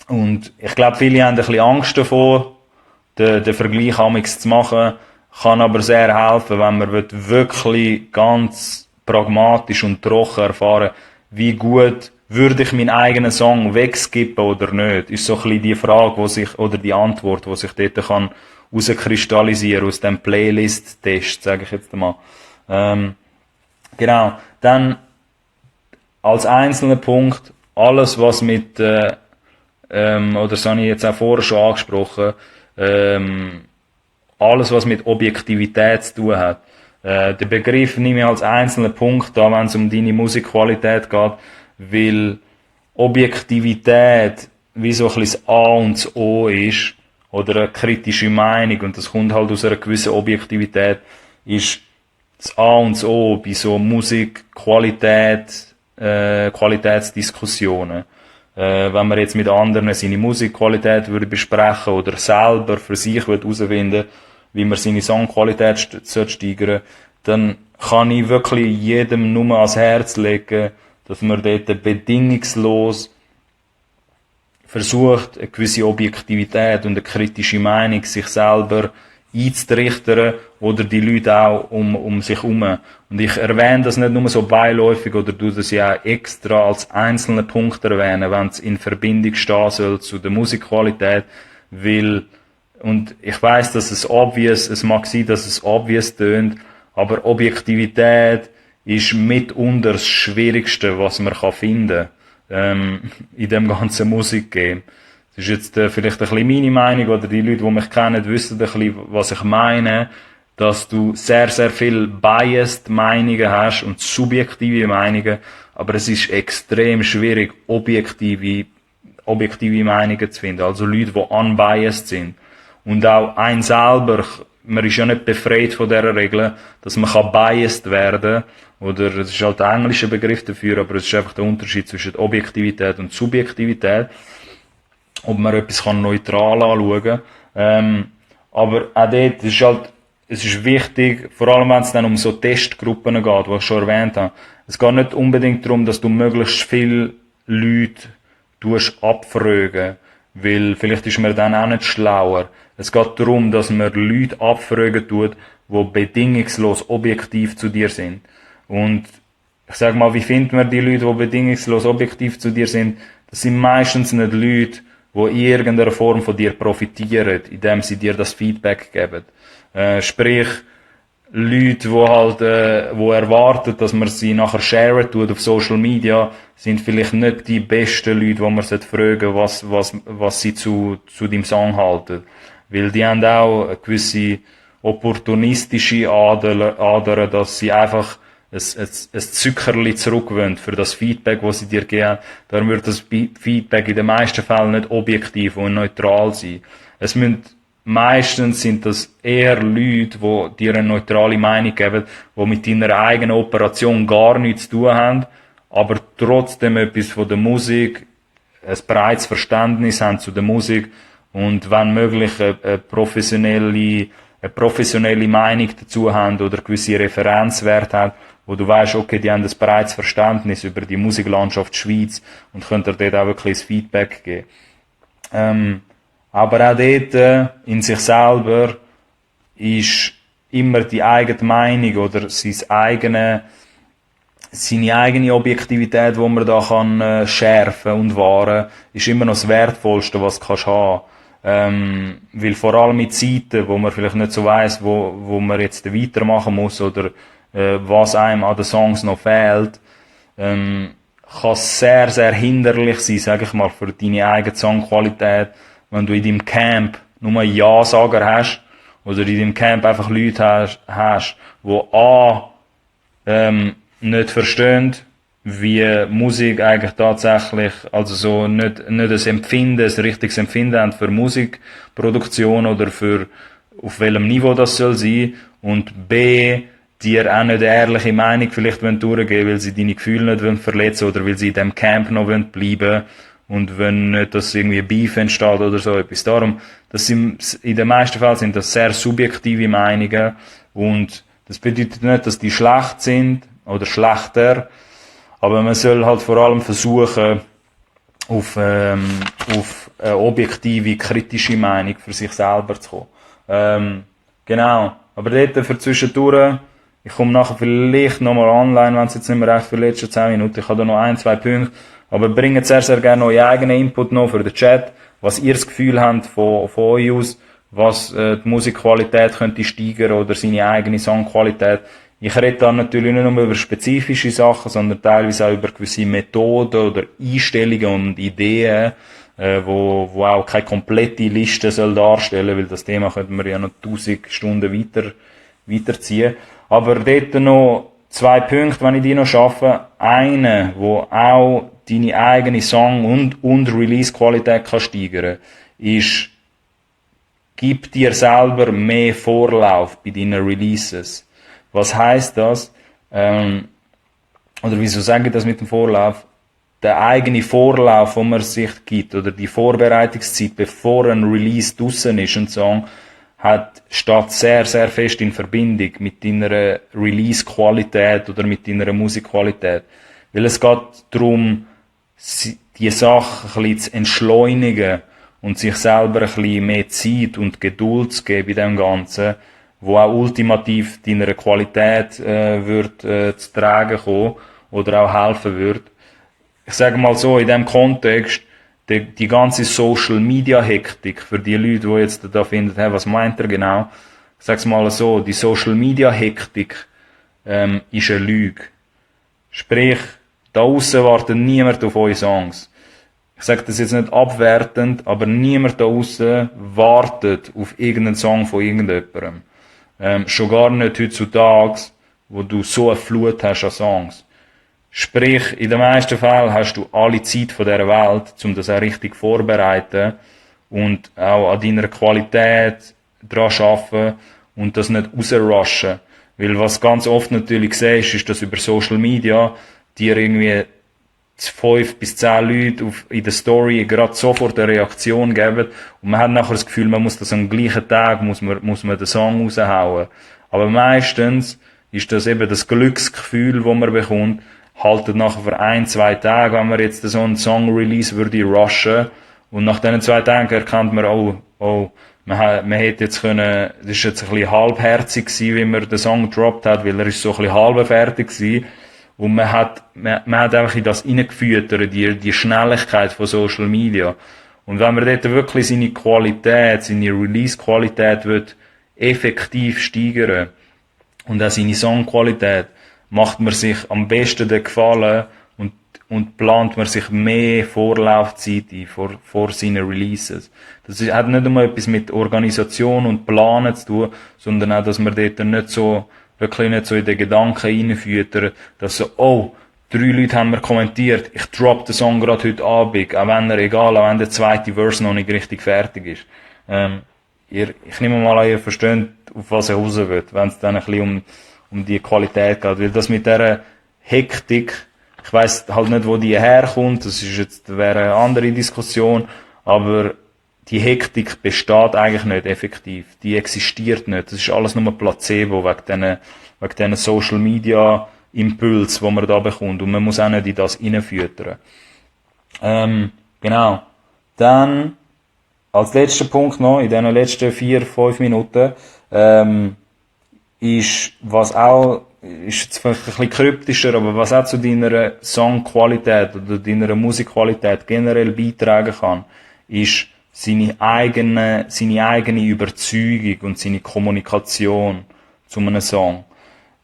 Und ich glaube, viele haben ein bisschen Angst davor, den Vergleich amix zu machen, kann aber sehr helfen, wenn man wirklich ganz pragmatisch und trocken erfahren, wie gut würde ich meinen eigenen Song wegskippen oder nicht, ist so ein bisschen die Frage, oder die Antwort, die sich dort kann rauskristallisieren aus dem Playlist-Test, sage ich jetzt mal. Genau. Dann, als einzelner Punkt, alles was mit, oder das habe ich jetzt auch vorher schon angesprochen, alles was mit Objektivität zu tun hat. Den Begriff nehme ich als einzelnen Punkt da, wenn es um deine Musikqualität geht, weil Objektivität wie so ein bisschen das A und das O ist, oder eine kritische Meinung, und das kommt halt aus einer gewissen Objektivität, ist das A und das O bei so Musikqualität, Qualitätsdiskussionen. Wenn man jetzt mit anderen seine Musikqualität würde besprechen oder selber für sich herausfinden, wie man seine Songqualität steigern, dann kann ich wirklich jedem nur ans Herz legen, dass man dort bedingungslos versucht, eine gewisse Objektivität und eine kritische Meinung sich selber einzutrichtern oder die Leute auch um sich herum. Und ich erwähne das nicht nur so beiläufig oder tue das ja auch extra als einzelnen Punkt erwähnen, wenn es in Verbindung stehen soll zu der Musikqualität, weil, und ich weiss, dass es mag sein, dass es obvious tönt, aber Objektivität ist mitunter das Schwierigste, was man finden kann, in dem ganzen Musikgame. Das ist jetzt vielleicht ein bisschen meine Meinung, oder die Leute, die mich kennen, wissen ein bisschen, was ich meine, dass du sehr, sehr viel biased Meinungen hast und subjektive Meinungen, aber es ist extrem schwierig, objektive Meinungen zu finden, also Leute, die unbiased sind. Und auch ein selber, man ist ja nicht befreit von dieser Regel, dass man biased werden kann, oder es ist halt der englische Begriff dafür, aber es ist einfach der Unterschied zwischen Objektivität und Subjektivität, ob man etwas neutral anschauen kann. Aber auch dort ist halt, es ist wichtig, vor allem wenn es dann um so Testgruppen geht, die ich schon erwähnt habe. Es geht nicht unbedingt darum, dass du möglichst viele Leute abfragen, weil vielleicht ist man dann auch nicht schlauer. Es geht darum, dass man Leute abfragen tut, die bedingungslos objektiv zu dir sind. Und ich sag mal, wie findet man die Leute, die bedingungslos objektiv zu dir sind? Das sind meistens nicht Leute, die in irgendeiner Form von dir profitieren, indem sie dir das Feedback geben. Sprich, Leute, die erwarten, dass man sie nachher sharen tut auf Social Media, sind vielleicht nicht die besten Leute, die man fragen sollte, was sie zu deinem Song halten. Weil die haben auch eine gewisse opportunistische Ader, dass sie einfach ein Zuckerli zurückwollen für das Feedback, das sie dir geben. Darum wird das Feedback in den meisten Fällen nicht objektiv und neutral sein. Meistens sind das eher Leute, die dir eine neutrale Meinung geben, die mit deiner eigenen Operation gar nichts zu tun haben, aber trotzdem etwas von der Musik, ein breites Verständnis haben zu der Musik und wenn möglich eine professionelle Meinung dazu haben oder gewisse Referenzwerte haben, wo du weißt, okay, die haben ein breites Verständnis über die Musiklandschaft Schweiz und können dir dort auch wirklich ein Feedback geben. Aber auch dort, in sich selber, ist immer die eigene Meinung oder seine eigene Objektivität, die man da kann schärfen und wahren, ist immer noch das Wertvollste, was du kannst haben. Weil vor allem in Zeiten, wo man vielleicht nicht so weiss, wo man jetzt weitermachen muss oder was einem an den Songs noch fehlt, kann es sehr, sehr hinderlich sein, sage ich mal, für deine eigene Songqualität, wenn du in deinem Camp nur Ja-Sager hast, oder in deinem Camp einfach Leute hast, die nicht verstehen, wie Musik eigentlich tatsächlich, also so nicht ein Empfinden, ein richtiges Empfinden haben für Musikproduktion oder für auf welchem Niveau das soll sein, und B, dir auch nicht eine ehrliche Meinung vielleicht durchgeben wollen, weil sie deine Gefühle nicht verletzen wollen oder weil sie in dem Camp noch bleiben wollen und wenn nicht, dass irgendwie Beef entsteht oder so etwas. Darum, in den meisten Fällen sind das sehr subjektive Meinungen und das bedeutet nicht, dass die schlecht sind oder schlechter, aber man soll halt vor allem versuchen, auf eine objektive, kritische Meinung für sich selber zu kommen. Genau. Aber dort für zwischendurch, ich komme nachher vielleicht nochmal online, wenn es jetzt nicht mehr recht für die letzten 10 Minuten, ich habe da noch 1, 2 Punkte, aber bringt sehr, sehr gerne noch euren eigenen Input noch für den Chat, was ihr das Gefühl habt von euch aus, was die Musikqualität könnte steigern oder seine eigene Songqualität. Ich rede dann natürlich nicht nur über spezifische Sachen, sondern teilweise auch über gewisse Methoden oder Einstellungen und Ideen, wo auch keine komplette Liste soll darstellen, weil das Thema könnte man ja noch 1000 Stunden weiterziehen. Aber dort noch 2 Punkte, wenn ich die noch schaffe. Einen, wo auch deine eigene Song- und Release-Qualität kann steigern, ist, gib dir selber mehr Vorlauf bei deinen Releases. Was heisst das? Oder wieso sage ich das mit dem Vorlauf? Der eigene Vorlauf, den man sich gibt, oder die Vorbereitungszeit, bevor ein Release draussen ist, ein Song, steht sehr, sehr fest in Verbindung mit deiner Release-Qualität oder mit deiner Musikqualität. Weil es geht darum, die Sache ein bisschen zu entschleunigen und sich selber ein bisschen mehr Zeit und Geduld zu geben bei dem Ganzen, wo auch ultimativ deiner Qualität zu tragen kommen oder auch helfen wird. Ich sage mal so, in dem Kontext, die ganze Social Media Hektik für die Leute, die jetzt da finden, hey, was meint er genau? Ich sag's mal so, die Social Media Hektik ist eine Lüge. Sprich, da aussen wartet niemand auf eure Songs. Ich sage das jetzt nicht abwertend, aber niemand da aussen wartet auf irgendeinen Song von irgendjemandem. Schon gar nicht heutzutage, wo du so eine Flut hast an Songs. Sprich, in den meisten Fällen hast du alle Zeit von dieser Welt, um das auch richtig vorzubereiten und auch an deiner Qualität dran arbeiten und das nicht rausrushen. Weil was ganz oft natürlich siehst, ist, dass über Social Media dir irgendwie 5 bis 10 Leute in der Story gerade sofort eine Reaktion geben und man hat nachher das Gefühl, man muss das am gleichen Tag, muss man den Song raushauen. Aber meistens ist das eben das Glücksgefühl, das man bekommt, haltet nachher für 1, 2 Tage, wenn man jetzt so einen Song-Release würde rushen und nach diesen 2 Tagen erkennt man, man hätte jetzt können, das ist jetzt ein bisschen halbherzig gewesen, wie man den Song gedroppt hat, weil er ist so ein bisschen halb fertig gewesen. Und man hat einfach in das reingefüttert, die Schnelligkeit von Social Media. Und wenn man dort wirklich seine Qualität, seine Release-Qualität effektiv steigern und auch seine Songqualität, macht man sich am besten den Gefallen und plant man sich mehr Vorlaufzeit ein vor seinen Releases. Das hat nicht nur etwas mit Organisation und Planen zu tun, sondern auch, dass man dort wirklich nicht so in den Gedanken reinfüttern, dass so, 3 Leute haben mir kommentiert, ich drop den Song gerade heute Abend, auch wenn der zweite Verse noch nicht richtig fertig ist. Ich nehme mal an, ihr versteht, auf was er raus will, wenn es dann ein bisschen um die Qualität geht. Weil das mit dieser Hektik, ich weiss halt nicht, wo die herkommt, wäre eine andere Diskussion, aber die Hektik besteht eigentlich nicht effektiv. Die existiert nicht. Das ist alles nur Placebo wegen diesen Social Media Impuls, die man da bekommt. Und man muss auch nicht in das reinfüttern. Genau. Dann, als letzter Punkt noch, in diesen letzten 4, 5 Minuten, ist jetzt vielleicht ein bisschen kryptischer, aber was auch zu deiner Songqualität oder deiner Musikqualität generell beitragen kann, ist seine eigene Überzeugung und seine Kommunikation zu einem Song.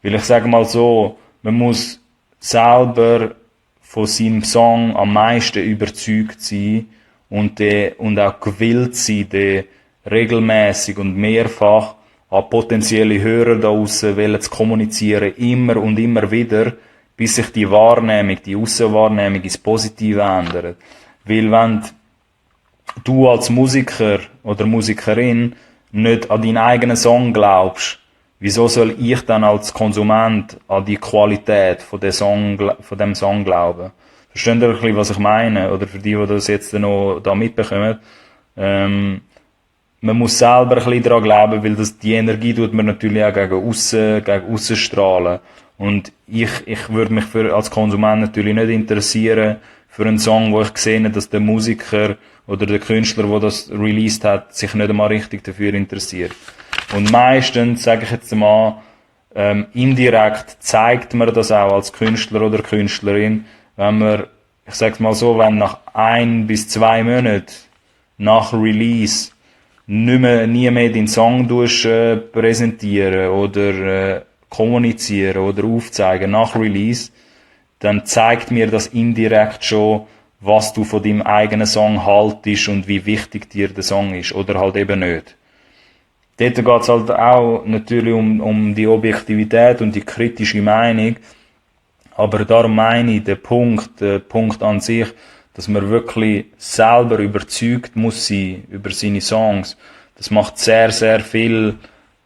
Weil ich sage mal so, man muss selber von seinem Song am meisten überzeugt sein und auch gewillt sein, den regelmäßig und mehrfach an potenzielle Hörer da draussen zu kommunizieren, immer und immer wieder, bis sich die Wahrnehmung, die Aussenwahrnehmung ins Positive ändert. Weil wenn du als Musiker oder Musikerin nicht an deinen eigenen Song glaubst, wieso soll ich dann als Konsument an die Qualität von dem Song glauben? Versteht ihr ein bisschen, was ich meine? Oder für die das jetzt noch da mitbekommen? Man muss selber ein bisschen daran glauben, weil die Energie tut man natürlich auch gegen aussen strahlen. Und ich würde mich als Konsument natürlich nicht interessieren für einen Song, wo ich sehe, dass der Musiker oder der Künstler, der das released hat, sich nicht einmal richtig dafür interessiert. Und meistens, sage ich jetzt mal, indirekt zeigt man das auch als Künstler oder Künstlerin, wenn man, ich sag's mal so, wenn nach 1 bis 2 Monaten nach Release nie mehr deinen Song präsentieren oder kommunizieren oder aufzeigen nach Release, dann zeigt mir das indirekt schon, was du von deinem eigenen Song haltest und wie wichtig dir der Song ist oder halt eben nicht. Dort geht es halt auch natürlich um die Objektivität und die kritische Meinung, aber darum meine ich, der Punkt an sich, dass man wirklich selber überzeugt muss sein über seine Songs, das macht sehr, sehr viel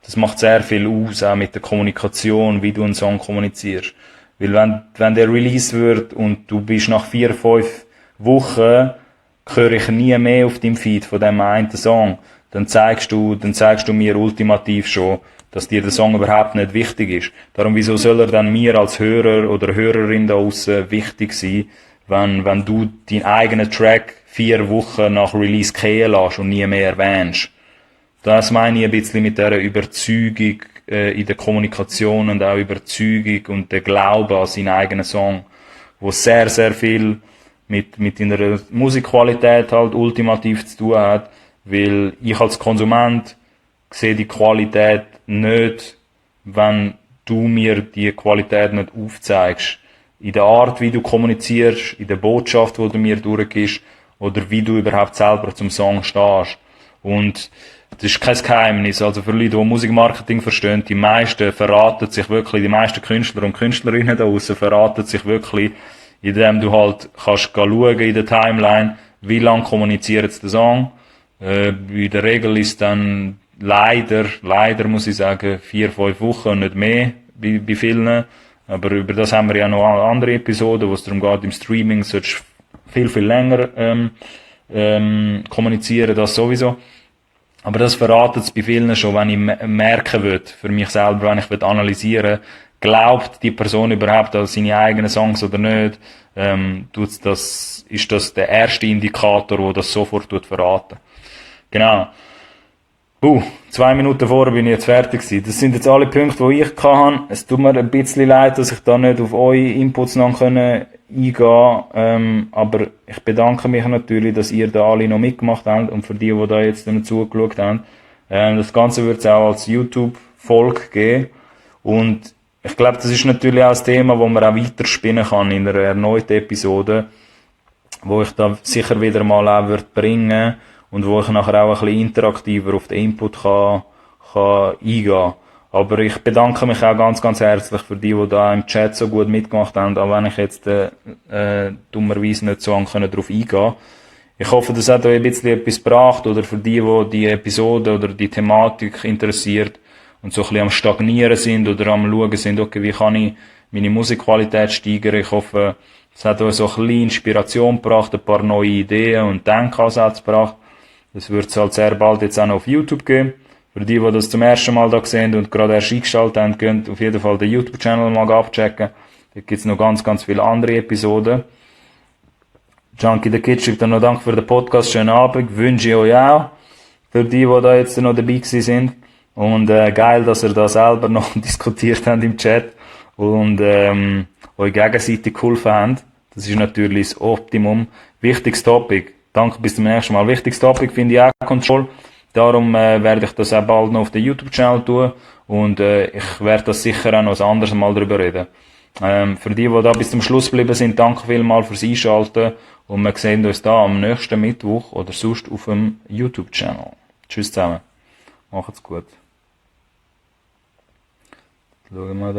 aus, auch mit der Kommunikation, wie du einen Song kommunizierst. Weil wenn der Release wird und du bist nach 4, 5 Wochen, höre ich nie mehr auf deinem Feed von dem einen Song, dann zeigst du mir ultimativ schon, dass dir der Song überhaupt nicht wichtig ist. Darum, wieso soll er dann mir als Hörer oder Hörerin da aussen wichtig sein, wenn du deinen eigenen Track 4 Wochen nach Release gehen lässt und nie mehr erwähnst? Das meine ich ein bisschen mit dieser Überzeugung in der Kommunikation und auch Überzeugung und der Glaube an seinen eigenen Song, wo sehr, sehr viel mit deiner Musikqualität halt ultimativ zu tun hat, weil ich als Konsument sehe die Qualität nicht, wenn du mir die Qualität nicht aufzeigst. In der Art, wie du kommunizierst, in der Botschaft, die du mir durchgibst, oder wie du überhaupt selber zum Song stehst. Und das ist kein Geheimnis. Also für Leute, die Musikmarketing verstehen, die meisten Künstler und Künstlerinnen da draussen verraten sich wirklich, indem du halt kannst schauen in der Timeline, wie lange kommuniziert der Song. In der Regel ist dann leider muss ich sagen, 4, 5 Wochen und nicht mehr bei vielen. Aber über das haben wir ja noch andere Episoden, wo es darum geht, im Streaming sollst du viel länger kommunizieren, das sowieso. Aber das verratet es bei vielen schon, wenn ich merken will, für mich selber, wenn ich analysieren will, glaubt die Person überhaupt an seine eigenen Songs oder nicht, ist das der erste Indikator, der das sofort verraten. Genau. 2 Minuten vorher bin ich jetzt fertig gewesen. Das sind jetzt alle Punkte, die ich hatte. Es tut mir ein bisschen leid, dass ich da nicht auf eure Inputs noch eingehen konnte. Aber ich bedanke mich natürlich, dass ihr da alle noch mitgemacht habt und für die da jetzt noch zugeschaut haben. Das Ganze wird es auch als YouTube-Folge geben. Und ich glaube, das ist natürlich auch ein Thema, das man auch weiterspinnen kann in einer erneuten Episode, wo ich da sicher wieder mal auch bringen und wo ich nachher auch ein bisschen interaktiver auf den Input kann eingehen. Aber ich bedanke mich auch ganz, ganz herzlich für die da im Chat so gut mitgemacht haben, auch wenn ich jetzt dummerweise nicht so darauf eingehen. Ich hoffe, das hat euch ein bisschen etwas gebracht, oder für die Episode oder die Thematik interessiert und so ein bisschen am Stagnieren sind oder am Schauen sind, okay, wie kann ich meine Musikqualität steigern. Ich hoffe, es hat euch so ein bisschen Inspiration gebracht, ein paar neue Ideen und Denkansätze gebracht. Das wird es halt sehr bald jetzt auch noch auf YouTube geben. Für die das zum ersten Mal da sehen und gerade erst eingeschaltet haben, könnt auf jeden Fall den YouTube-Channel mal abchecken. Da gibt's noch ganz, ganz viele andere Episoden. Junkie the Kid schickt dann noch Dank für den Podcast. Schönen Abend. Wünsche ich euch auch. Für die da jetzt noch dabei gewesen sind. Und geil, dass ihr da selber noch diskutiert habt im Chat. Und euch gegenseitig geholfen habt. Das ist natürlich das Optimum. Wichtiges Topic. Danke, bis zum nächsten Mal. Wichtiges Topic finde ich auch Control. Darum werde ich das auch bald noch auf den YouTube-Channel tun. Und ich werde das sicher auch noch ein anderes Mal darüber reden. Für die da bis zum Schluss geblieben sind, danke vielmals fürs Einschalten. Und wir sehen uns da am nächsten Mittwoch oder sonst auf dem YouTube-Channel. Tschüss zusammen. Macht's gut. Schauen wir da.